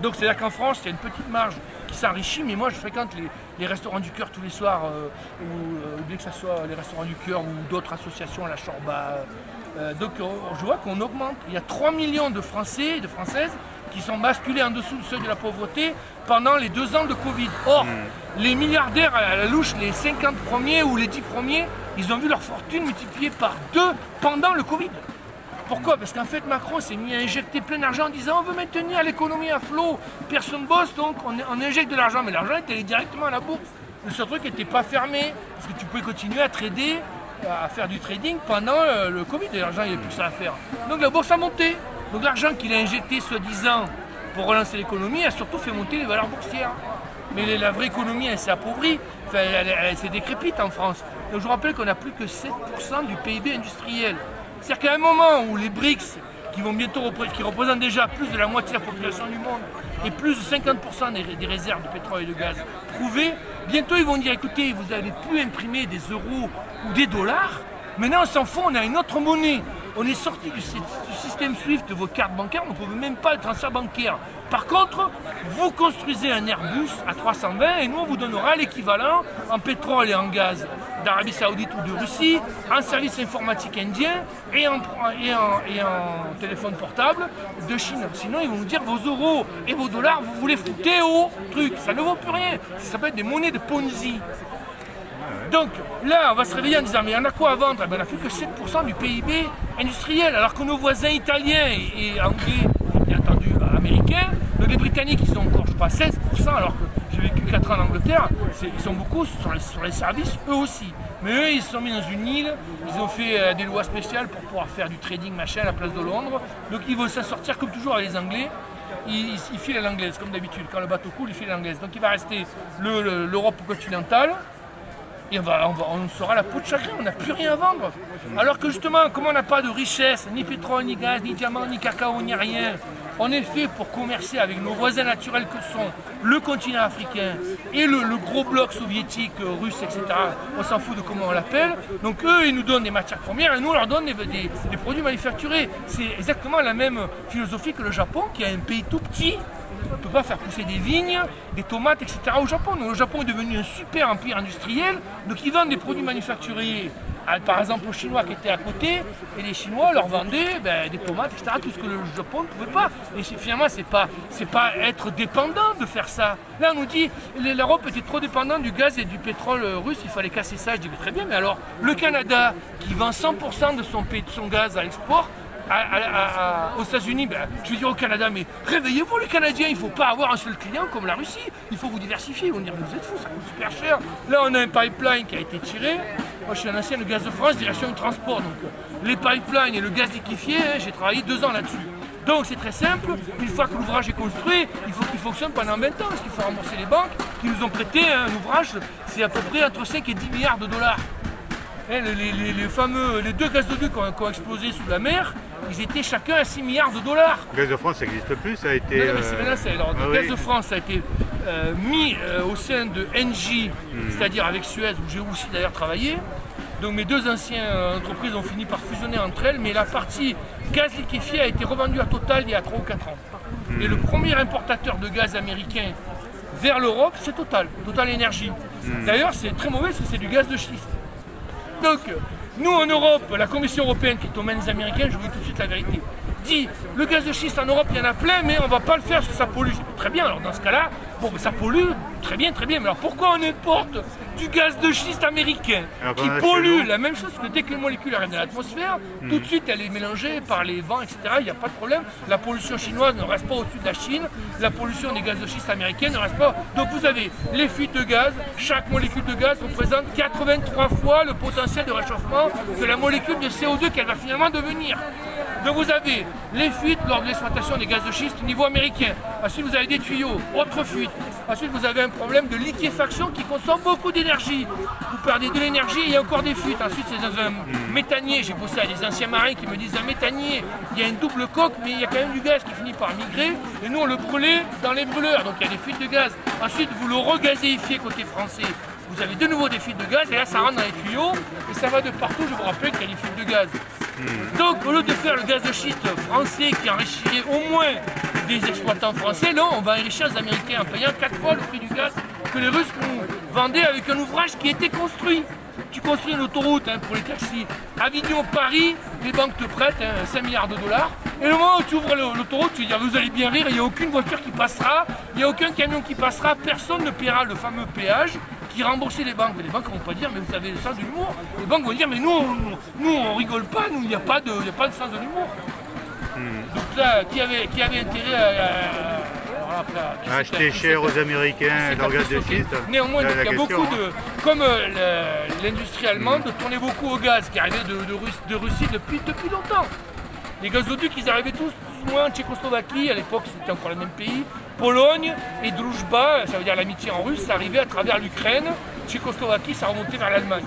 Donc, c'est-à-dire qu'en France, il y a une petite marge qui s'enrichit, mais moi, je fréquente les restaurants du cœur tous les soirs, ou bien que ce soit les restaurants du cœur ou d'autres associations, la Chorba. Donc, je vois qu'on augmente. Il y a 3 millions de Français et de Françaises qui sont basculés en dessous du seuil de la pauvreté pendant les 2 ans de Covid. Or, les milliardaires à la louche, les 50 premiers ou les 10 premiers, ils ont vu leur fortune multipliée par 2 pendant le Covid. Pourquoi? Parce qu'en fait, Macron s'est mis à injecter plein d'argent en disant on veut maintenir l'économie à flot, personne bosse, donc on injecte de l'argent. Mais l'argent était allé directement à la bourse. Le seul truc n'était pas fermé, parce que tu pouvais continuer à trader, à faire du trading pendant le Covid. Et l'argent, il n'y avait plus ça à faire. Donc la bourse a monté. Donc l'argent qu'il a injecté, soi-disant, pour relancer l'économie, a surtout fait monter les valeurs boursières. Mais la vraie économie, elle s'est appauvrie, enfin, elle s'est décrépite en France. Donc je vous rappelle qu'on n'a plus que 7% du PIB industriel. C'est-à-dire qu'à un moment où les BRICS, qui représentent déjà plus de la moitié de la population du monde, et plus de 50% des réserves de pétrole et de gaz prouvées, bientôt ils vont dire écoutez, vous n'allez plus imprimer des euros ou des dollars, maintenant on s'en fout, on a une autre monnaie. On est sorti du système SWIFT de vos cartes bancaires, on ne pouvait même pas le transfert bancaire. Par contre, vous construisez un Airbus à 320 et nous on vous donnera l'équivalent en pétrole et en gaz d'Arabie Saoudite ou de Russie, en service informatique indien et en téléphone portable de Chine. Sinon ils vont nous dire vos euros et vos dollars, vous voulez fouter au truc, ça ne vaut plus rien. Ça s'appelle des monnaies de Ponzi. Donc là, on va se réveiller en disant mais il y en a quoi à vendre? On n'a plus que 7% du PIB industriel, alors que nos voisins italiens et anglais, et bien entendu américains, donc les Britanniques ils sont encore, je crois, 16%, alors que j'ai vécu 4 ans en Angleterre, ils sont beaucoup sur les services, eux aussi. Mais eux, ils se sont mis dans une île, ils ont fait des lois spéciales pour pouvoir faire du trading machin à la place de Londres, donc ils vont s'en sortir comme toujours avec les Anglais. Ils filent à l'anglaise, comme d'habitude, quand le bateau coule, ils filent à l'anglaise. Donc il va rester l'Europe continentale. Et on sera la peau de chagrin, on n'a plus rien à vendre. Alors que justement, comme on n'a pas de richesse, ni pétrole, ni gaz, ni diamant, ni cacao, ni rien, on est fait pour commercer avec nos voisins naturels que sont le continent africain et le gros bloc soviétique, russe, etc. On s'en fout de comment on l'appelle. Donc eux, ils nous donnent des matières premières et nous, on leur donne des produits manufacturés. C'est exactement la même philosophie que le Japon, qui est un pays tout petit. On ne peut pas faire pousser des vignes, des tomates, etc. au Japon. Donc, le Japon est devenu un super empire industriel, donc ils vendent des produits manufacturiers, par exemple aux Chinois qui étaient à côté, et les Chinois leur vendaient des tomates, etc. Tout ce que le Japon ne pouvait pas. Et finalement, c'est pas être dépendant de faire ça. Là, on nous dit l'Europe était trop dépendante du gaz et du pétrole russe, il fallait casser ça. Je dis très bien, mais alors le Canada qui vend 100% de son gaz à l'export, aux États-Unis, je veux dire au Canada, mais réveillez-vous les Canadiens, il ne faut pas avoir un seul client comme la Russie, il faut vous diversifier. Ils vont dire, vous êtes fous, ça coûte super cher. Là, on a un pipeline qui a été tiré, Moi, je suis un ancien de Gaz de France, direction du transport. Donc, les pipelines et le gaz liquéfié, j'ai travaillé 2 ans là-dessus. Donc, c'est très simple. Une fois que l'ouvrage est construit, il faut qu'il fonctionne pendant 20 ans. Parce qu'il faut rembourser les banques qui nous ont prêté un ouvrage, c'est à peu près entre 5 et 10 milliards de dollars. Les 2 gazoducs qui ont explosé sous la mer, ils étaient chacun à 6 milliards de dollars. Gaz de France, ça n'existe plus, ça a été... Non, mais c'est menacé. Alors, le Gaz de France a été mis au sein de Engie, c'est-à-dire avec Suez, où j'ai aussi d'ailleurs travaillé. Donc mes 2 anciennes entreprises ont fini par fusionner entre elles, mais la partie gaz liquéfié a été revendue à Total il y a 3 ou 4 ans. Et le premier importateur de gaz américain vers l'Europe, c'est Total Energy. D'ailleurs, c'est très mauvais parce que c'est du gaz de schiste. Donc, nous en Europe, la Commission européenne, qui est aux mains des Américains, je vous dis tout de suite la vérité, dit le gaz de schiste en Europe, il y en a plein, mais on ne va pas le faire parce que ça pollue. Très bien, alors dans ce cas-là, bon, ça pollue, très bien, mais alors pourquoi on importe du gaz de schiste américain qui pollue la même chose que dès que les molécules arrivent dans l'atmosphère, tout de suite elle est mélangée par les vents, etc. Il n'y a pas de problème. La pollution chinoise ne reste pas au-dessus de la Chine, la pollution des gaz de schiste américains ne reste pas. Donc vous avez les fuites de gaz, chaque molécule de gaz représente 83 fois le potentiel de réchauffement de la molécule de CO2 qu'elle va finalement devenir. Donc vous avez les fuites lors de l'exploitation des gaz de schiste au niveau américain. Ensuite vous avez des tuyaux, autre fuite. Ensuite vous avez un problème de liquéfaction qui consomme beaucoup d'énergie. Vous perdez de l'énergie et il y a encore des fuites. Ensuite c'est dans un méthanier, j'ai bossé à des anciens marins qui me disent un méthanier, il y a une double coque mais il y a quand même du gaz qui finit par migrer et nous on le brûlait dans les brûleurs, donc il y a des fuites de gaz. Ensuite vous le regazéifiez côté français. Vous avez de nouveau des fuites de gaz et là ça rentre dans les tuyaux et ça va de partout, je vous rappelle qu'il y a des fuites de gaz. Donc au lieu de faire le gaz de schiste français qui enrichirait au moins des exploitants français, non, on va enrichir les Américains en payant 4 fois le prix du gaz que les Russes nous vendaient avec un ouvrage qui était construit. Tu construis une autoroute pour les taxis. Avignon-Paris, les banques te prêtent 5 milliards de dollars. Et le moment où tu ouvres l'autoroute, tu vas dire vous allez bien rire, il n'y a aucune voiture qui passera, il n'y a aucun camion qui passera, personne ne paiera le fameux péage qui remboursait les banques. Mais les banques ne vont pas dire mais vous avez le sens de l'humour. Les banques vont dire mais nous on rigole pas, nous il n'y a pas de sens de l'humour. Donc là, qui avait intérêt à acheter cher aux Américains leur gaz de schiste. Néanmoins, il y a beaucoup de. Comme l'industrie allemande tournait beaucoup au gaz qui arrivait de Russie depuis longtemps. Les gazoducs, ils arrivaient tous plus ou moins en Tchécoslovaquie, à l'époque c'était encore le même pays. Pologne et Druzhba, ça veut dire l'amitié en russe, ça arrivait à travers l'Ukraine. Tchécoslovaquie, ça remontait vers l'Allemagne.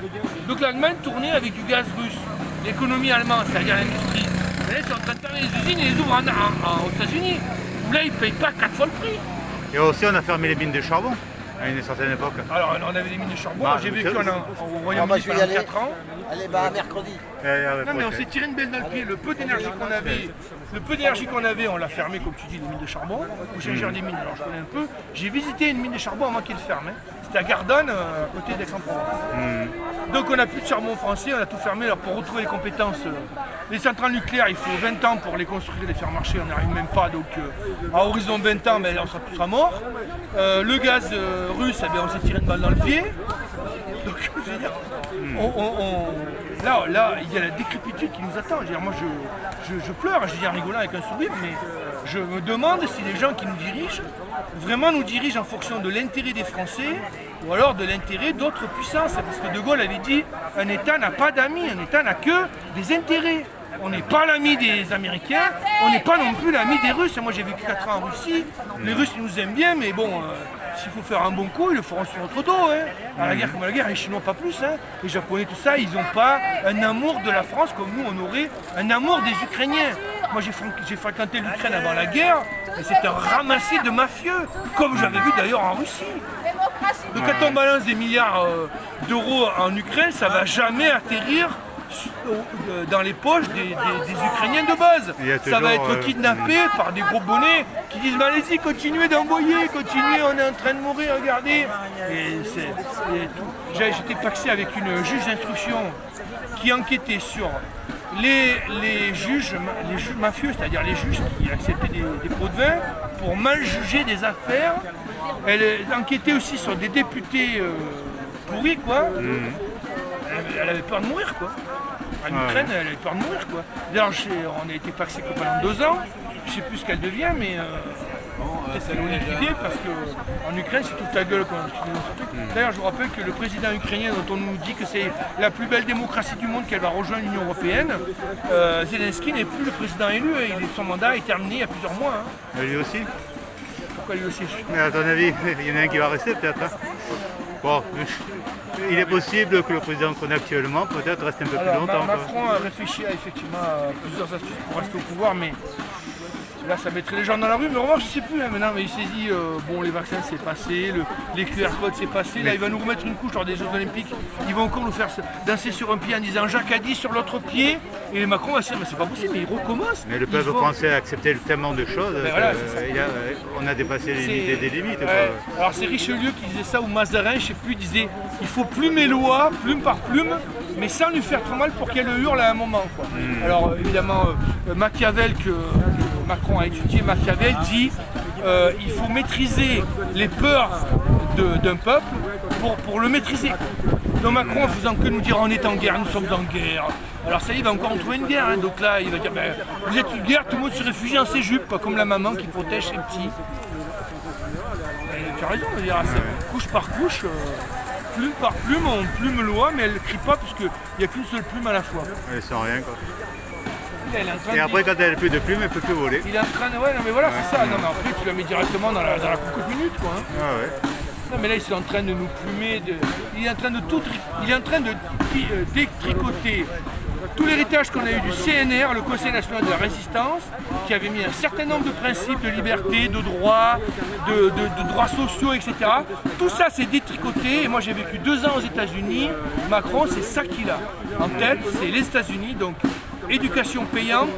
Donc l'Allemagne tournait avec du gaz russe. L'économie allemande, c'est-à-dire l'industrie. Là, ils sont en train de fermer les usines et les ouvrent aux États-Unis. Là, ils ne payent pas 4 fois le prix. Et aussi, on a fermé les mines de charbon à une certaine époque. Alors, on avait des mines de charbon. J'ai vécu au Royaume-Uni pendant 4 ans. Allez, bah, mercredi. Non, mais on s'est tiré une belle dans le pied. Le peu d'énergie qu'on avait, on l'a fermé, comme tu dis, les mines de charbon. Ou changeur des mines, alors je connais un peu. J'ai visité une mine de charbon avant qu'elle ferme. C'était à Gardanne, à côté d'Aix-en-Provence. Donc on n'a plus de charbon français, on a tout fermé. Alors pour retrouver les compétences, les centrales nucléaires, il faut 20 ans pour les construire et les faire marcher, on n'y arrive même pas. Donc à horizon 20 ans, on sera tous morts. Le gaz russe, on s'est tiré une balle dans le pied. Donc je veux dire, là, il y a la décrépitude qui nous attend. Je veux dire, moi je pleure, je dis en rigolant avec un sourire, mais je me demande si les gens qui nous dirigent, vraiment nous dirigent en fonction de l'intérêt des Français ou alors de l'intérêt d'autres puissances. Parce que De Gaulle avait dit, un État n'a pas d'amis, un État n'a que des intérêts. On n'est pas l'ami des Américains, on n'est pas non plus l'ami des Russes. Moi j'ai vécu 4 ans en Russie, les Russes ils nous aiment bien, mais bon, s'il faut faire un bon coup, ils le feront sur notre dos. À la guerre comme à la guerre, les Chinois pas plus, les Japonais tout ça, ils n'ont pas un amour de la France comme nous on aurait un amour des Ukrainiens. Moi j'ai fréquenté l'Ukraine avant la guerre, et c'est un ramassis de mafieux, comme j'avais vu d'ailleurs en Russie. Donc quand on balance des milliards d'euros en Ukraine, ça ne va jamais atterrir dans les poches des Ukrainiens de base. Ça va être kidnappé par des gros bonnets qui disent bah, allez-y, continuez d'envoyer, continuez, on est en train de mourir, regardez. J'étais paxé avec une juge d'instruction qui enquêtait sur les juges mafieux, c'est-à-dire les juges qui acceptaient des pots de vin pour mal juger des affaires. Elle enquêtait aussi sur des députés pourris, quoi. Elle avait peur de mourir, quoi. En Ukraine, elle avait peur de mourir, quoi. D'ailleurs, on a été paxé pendant 2 ans. Je sais plus ce qu'elle devient, mais Peut-être qu'ils l'ont liquidé parce qu'en Ukraine, c'est toute la gueule qu'on a. D'ailleurs, je vous rappelle que le président ukrainien, dont on nous dit que c'est la plus belle démocratie du monde, qu'elle va rejoindre l'Union européenne, Zelensky n'est plus le président élu. Son mandat est terminé il y a plusieurs mois. Et lui aussi? Pourquoi lui aussi? Mais à ton avis, il y en a un qui va rester peut-être. Hein. Bon, il est possible que le président qu'on a actuellement peut-être reste un peu plus longtemps. Macron a réfléchi effectivement à plusieurs astuces pour rester au pouvoir, mais là ça mettrait les gens dans la rue. Mais remarque, je ne sais plus, hein, maintenant, mais il s'est dit, bon, les vaccins c'est passé, les QR codes c'est passé, là il va nous remettre une couche lors des Jeux Olympiques, ils vont encore nous faire danser sur un pied en disant Jacques a dit sur l'autre pied, et Macron va se dire, mais c'est pas possible, mais il recommence. Mais le peuple français a accepté tellement de choses, voilà, on a dépassé les limites des limites. Alors c'est Richelieu qui disait ça, ou Mazarin, je sais plus, disait il faut plumer loi, plume par plume, mais sans lui faire trop mal pour qu'elle hurle à un moment. Quoi. Alors évidemment, Machiavel, que Macron a étudié, Machiavel dit il faut maîtriser les peurs d'un peuple pour le maîtriser. Donc Macron, en faisant que nous dire on est en guerre, nous sommes en guerre. Alors ça y est, il va encore en trouver une guerre. Hein. Donc là, il va dire vous êtes une guerre, tout le monde se réfugie dans ses jupes, quoi, comme la maman qui protège ses petits. Tu as raison de dire couche par couche, plume par plume, on plume loi, mais elle ne crie pas puisqu'il n'y a qu'une seule plume à la fois. Elle sent rien quoi. Et après quand elle n'a plus de plume, elle ne peut plus voler. Il est en train de... Ouais, non mais voilà, c'est ça. Non mais après tu la mets directement dans la cocotte minute quoi. Hein. Ah ouais. Non mais là ils sont en train de nous plumer, il est en train de tout il est en train de détricoter tout l'héritage qu'on a eu du CNR, le Conseil national de la résistance, qui avait mis un certain nombre de principes de liberté, de droits, de droits sociaux, etc. Tout ça c'est détricoté et moi j'ai vécu 2 ans aux États-Unis. Macron c'est ça qu'il a en tête, c'est les États-Unis, donc éducation payante.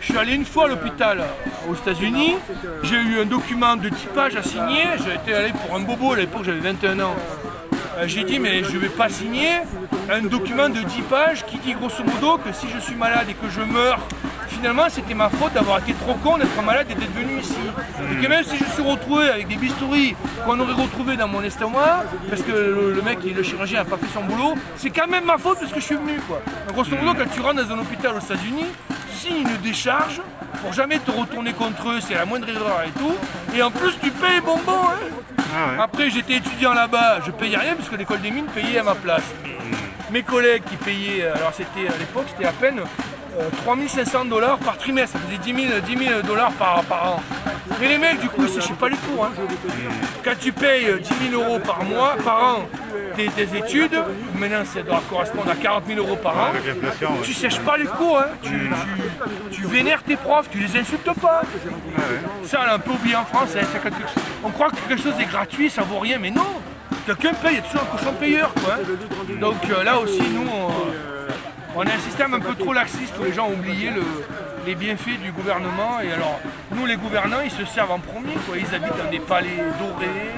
Je suis allé une fois à l'hôpital aux États-Unis, j'ai eu un document de 10 pages à signer, j'étais allé pour un bobo, à l'époque j'avais 21 ans. J'ai dit mais je ne vais pas signer un document de 10 pages qui dit grosso modo que si je suis malade et que je meurs, finalement c'était ma faute d'avoir été trop con d'être malade et d'être venu ici. Et que même si je suis retrouvé avec des bistouris qu'on aurait retrouvés dans mon estomac, parce que le mec, le chirurgien n'a pas fait son boulot, c'est quand même ma faute parce que je suis venu quoi. Donc, grosso modo quand tu rentres dans un hôpital aux États-Unis, tu signes une décharge pour jamais te retourner contre eux, c'est la moindre erreur et tout, et en plus tu payes les bonbons hein. Ah ouais. Après j'étais étudiant là-bas, je payais rien parce que l'école des mines payait à ma place. Mes collègues qui payaient, alors c'était à l'époque c'était à peine 3500 $ par trimestre, ça faisait 10 000 $ par an. Mais les mecs du coup ils séchaient pas les cours. Hein. Quand tu payes 10 000 € par mois, par an, tes études, maintenant ça doit correspondre à 40 000 € par an, tu sèches pas les cours, hein. Tu vénères tes profs, tu les insultes pas. Ça on l'a un peu oublié en France, hein. On croit que quelque chose est gratuit, ça vaut rien, mais non. Quelqu'un paye, il y a toujours un cochon payeur. Quoi, hein. Donc là aussi nous on a un système un peu trop laxiste où les gens ont oublié les bienfaits du gouvernement. Et alors, nous les gouvernants, ils se servent en premier. Quoi. Ils habitent dans des palais dorés,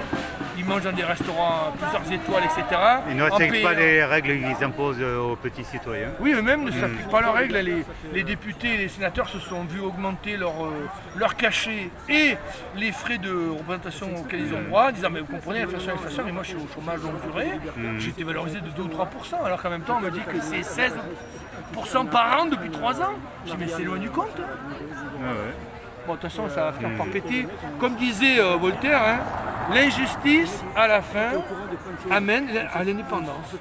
ils mangent dans des restaurants plusieurs étoiles, etc. Ils ne respectent pas les règles qu'ils imposent aux petits citoyens. Oui, eux-mêmes ne s'appliquent pas leurs règles. Les députés et les sénateurs se sont vus augmenter leur cachet et les frais de représentation auxquels ils ont droit, en disant mais vous comprenez l'inflation, mais moi je suis au chômage longue durée, j'ai été valorisé de 2 ou 3%, alors qu'en même temps on me dit que c'est 16% par an depuis 3 ans. Je dis mais c'est loin du compte. Hein. Ah ouais. Bon, de toute façon, ça va finir par péter. Comme disait Voltaire, hein, l'injustice, à la fin, amène à l'indépendance.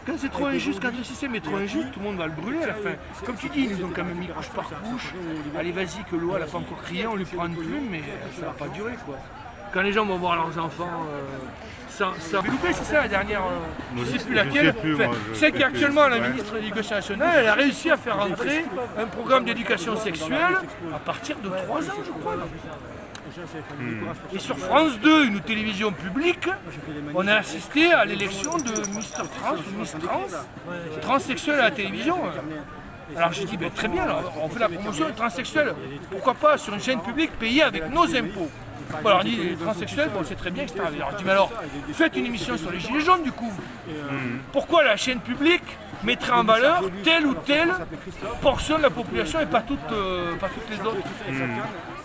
Quand c'est trop injuste, quand le système est trop injuste, tout le monde va le brûler à la fin. Comme tu dis, ils nous ont quand même mis couche par couche. Allez, vas-y, que l'eau, elle n'a pas encore crié, on lui prend une plume, mais ça va pas durer, quoi. Quand les gens vont voir leurs enfants... c'est ça la dernière, je ne sais plus laquelle, c'est qu'actuellement la ministre de l'Éducation nationale, elle a réussi à faire entrer un programme d'éducation sexuelle à partir de 3 ans je crois. Et sur France 2, une télévision publique, on a assisté à l'élection de Mr Trans ou Miss Trans, transsexuelle à la télévision. Alors j'ai dit, ben, très bien, alors, on fait la promotion des transsexuels, pourquoi pas sur une chaîne publique payée avec nos impôts. Bon, alors on dit les transsexuels, bon, c'est très bien, etc. Alors je dis mais alors, faites une émission sur les gilets jaunes du coup. Pourquoi la chaîne publique mettrait en valeur telle ou telle portion de la population et pas toutes les autres.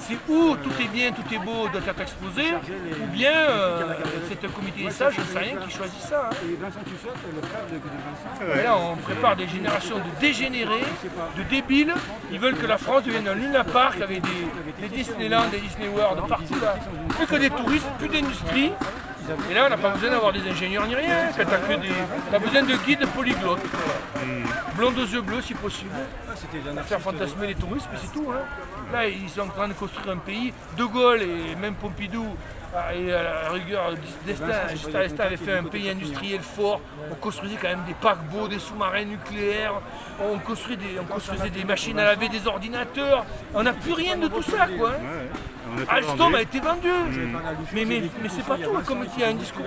C'est où tout est bien, tout est beau, doit être exposé, ou bien c'est un comité des sages, je ne sais rien, qui choisit ça. Et là, on prépare des générations de dégénérés, de débiles. Ils veulent que la France devienne un Luna Park avec des Disneyland, des Disney World, partout là. Plus que des touristes, plus d'industrie. Et là, on n'a pas besoin d'avoir des ingénieurs ni rien. T'as besoin de guides polyglottes. Blondes aux yeux bleus si possible. Pour faire fantasmer les touristes, mais c'est tout. Hein. Là, ils sont en train de construire un pays. De Gaulle et même Pompidou, et à la rigueur, d'Estaing avait fait un pays industriel fort. On construisait quand même des paquebots, des sous-marins nucléaires. On construisait des machines à laver, des ordinateurs. On n'a plus rien de tout ça, quoi. Alstom a été vendu, mais c'est pas tout. Comme il y a un discours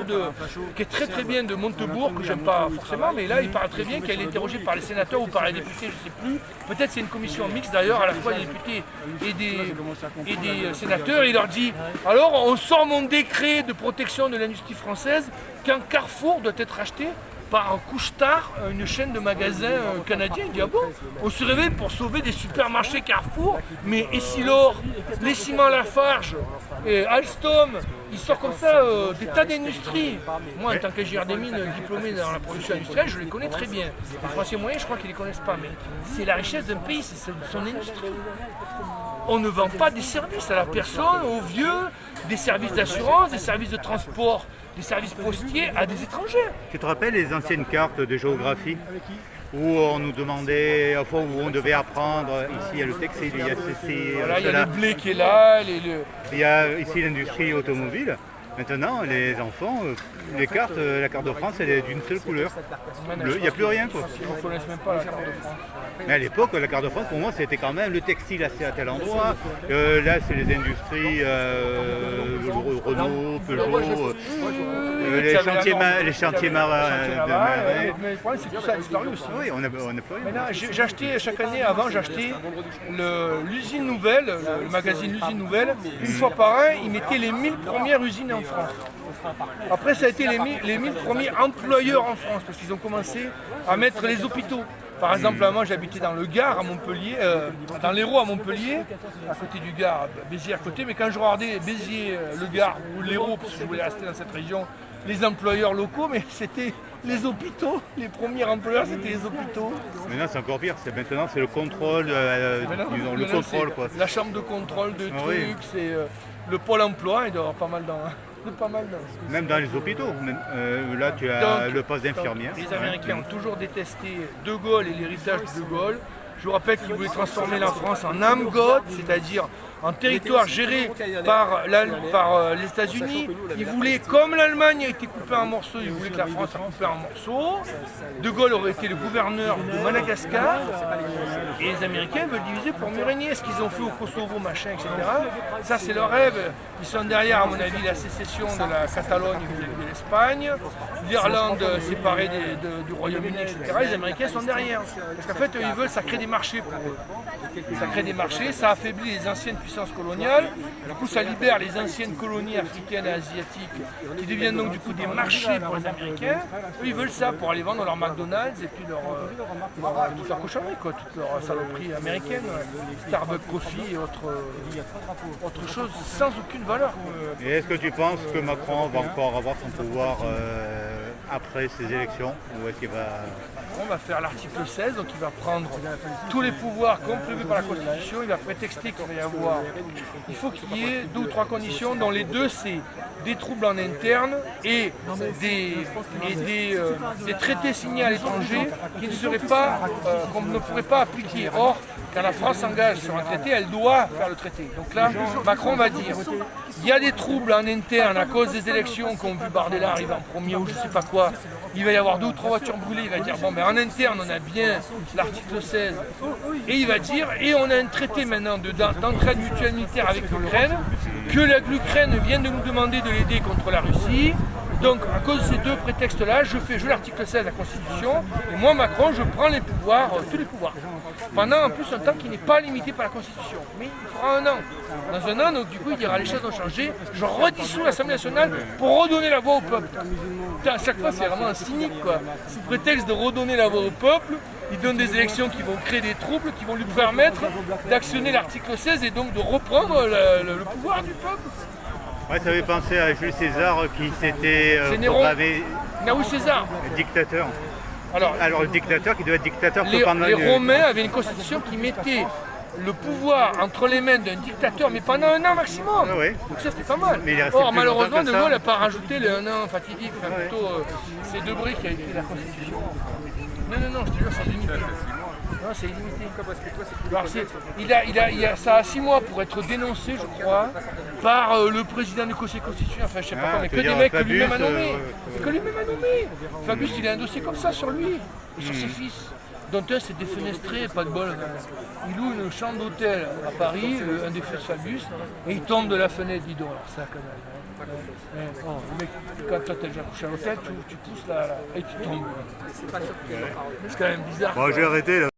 qui est très très bien de Montebourg, que j'aime pas forcément, mais là il parle très bien, qu'elle est interrogée par les sénateurs ou par les députés, je sais plus. Peut-être c'est une commission mixte d'ailleurs, à la fois des députés et des sénateurs. Il leur dit, alors on sort mon décret de protection de l'industrie française quand Carrefour doit être acheté par Couche-Tard, une chaîne de magasins canadiens. Il dit, ah bon, on se réveille pour sauver des supermarchés Carrefour, mais Essilor, les ciments Lafarge, et Alstom, ils sortent comme ça des tas d'industries. Moi, en tant qu'ingénieur des mines diplômé dans la production industrielle, je les connais très bien. Les Français moyens, je crois qu'ils ne les connaissent pas, mais c'est la richesse d'un pays, c'est son industrie. On ne vend pas des services à la personne, aux vieux, des services d'assurance, des services de transport, des services postiers à des étrangers. Tu te rappelles les anciennes cartes de géographie où on nous demandait, enfin où on devait apprendre, ici il y a le textile, il y a ceci, voilà, il y a le blé qui est là, il y a ici l'industrie automobile. Maintenant, les enfants, la carte de France, elle est d'une seule couleur. Bleu, il n'y a plus rien, quoi. Ils ne connaissent même pas la carte de France. Mais à l'époque, la carte de France, pour moi, c'était quand même le textile à tel endroit. Là, c'est les industries, Renault, Peugeot, les chantiers marins. Mais le problème, c'est que tout ça a disparu aussi. Oui, on a plus rien. Maintenant, j'achetais chaque année, avant, j'achetais l'usine nouvelle, le magazine L'usine nouvelle. Une fois par an, ils mettaient les 1000 premières usines en France. Après, ça a été les 1000 premiers employeurs en France, parce qu'ils ont commencé à mettre les hôpitaux. Par exemple, moi j'habitais dans le Gard à Montpellier, dans l'Hérault à Montpellier, à côté du Gard, Béziers à côté, mais quand je regardais Béziers, le Gard ou l'Hérault, parce que je voulais rester dans cette région, les employeurs locaux, mais c'était les hôpitaux, les premiers employeurs c'était les hôpitaux. Maintenant c'est encore pire, maintenant c'est le contrôle, le contrôle quoi. La chambre de contrôle de trucs, oui. C'est le pôle emploi, il doit y avoir pas mal dans... Même dans les hôpitaux, là tu as le poste d'infirmière. Les Américains ont toujours détesté De Gaulle et l'héritage de De Gaulle. Je vous rappelle qu'ils voulaient transformer la France en Amgod, c'est-à-dire en territoire géré par les États-Unis. Ils voulaient, comme l'Allemagne a été coupée en morceaux, ils voulaient que la France soit coupée en morceaux. De Gaulle aurait été le gouverneur de Madagascar. Et les Américains veulent diviser pour mieux régner. Ce qu'ils ont fait au Kosovo, machin, etc. Ça, c'est leur rêve. Ils sont derrière, à mon avis, la sécession de la Catalogne vis-à-vis de l'Espagne, l'Irlande séparée du Royaume-Uni, etc. Les Américains sont derrière. Parce qu'en fait, ils veulent, ça crée des marchés pour eux. Ça crée des marchés, ça affaiblit les anciennes puissances coloniales. Du coup, ça libère les anciennes colonies africaines et asiatiques qui deviennent donc du coup des marchés pour les Américains. Eux, ils veulent ça pour aller vendre leur McDonald's et puis toute leur cochonnerie, quoi, toute leur saloperie américaine, Starbucks Coffee et autre chose sans aucune valeur. Et est-ce que tu penses que Macron va encore avoir son pouvoir après ces élections ou est-ce qu'il va... On va faire l'article 16, donc il va prendre tous les pouvoirs comme prévu par la Constitution, il va prétexter qu'il va y avoir... Il faut qu'il y ait 2 ou 3 conditions, dont les 2 c'est des troubles en interne et des traités signés à l'étranger qui ne seraient pas, qu'on ne pourrait pas appliquer. Or, quand la France s'engage sur un traité, elle doit faire le traité. Donc là, Macron va dire, il y a des troubles en interne à cause des élections qu'ont vu Bardella arriver en premier ou je ne sais pas quoi. Il va y avoir 2 ou 3 voitures brûlées, il va dire, bon, mais en interne, on a bien l'article 16. Et il va dire, et on a un traité maintenant d'entraide mutuelle militaire avec l'Ukraine, que l'Ukraine vient de nous demander de l'aider contre la Russie. Donc, à cause de ces deux prétextes-là, je fais jouer l'article 16 de la Constitution, et moi, Macron, je prends les pouvoirs, tous les pouvoirs. Pendant en plus un temps qui n'est pas limité par la Constitution. Mais il fera un an. Dans un an, donc du coup, il dira les choses ont changé, je redissous l'Assemblée nationale pour redonner la voix au peuple. Putain, à chaque fois, c'est vraiment un cynique, quoi. Sous prétexte de redonner la voix au peuple, il donne des élections qui vont créer des troubles, qui vont lui permettre d'actionner l'article 16 et donc de reprendre le pouvoir du peuple. Ouais, ça avait pensé à Jules César qui s'était programmé oui, César. Dictateur. Alors le dictateur qui doit être dictateur que pendant les Romains avaient une constitution qui mettait le pouvoir entre les mains d'un dictateur, mais pendant un an maximum. Ah ouais. Donc ça c'était pas mal. Or malheureusement, De Gaulle n'a pas rajouté les un an fatidique, enfin, plutôt c'est Debré qui a écrit la constitution. Non, je te jure, c'est limité. Non, c'est illimité. Alors, ça a 6 mois pour être dénoncé, je crois, par le président du Conseil constitutionnel, enfin je sais pas quoi, mais que des mecs que lui-même a nommé. Fabius, il a un dossier comme ça sur lui et sur ses fils. Dont un s'est défenestré, pas de bol. Il loue une chambre d'hôtel à Paris, un des fils Fabius, et il tombe de la fenêtre, dis donc, alors ça quand même. Le mec, quand toi t'as déjà couché à l'hôtel, tu pousses là, et tu tombes. C'est quand même bizarre. Bon, je vais arrêter là.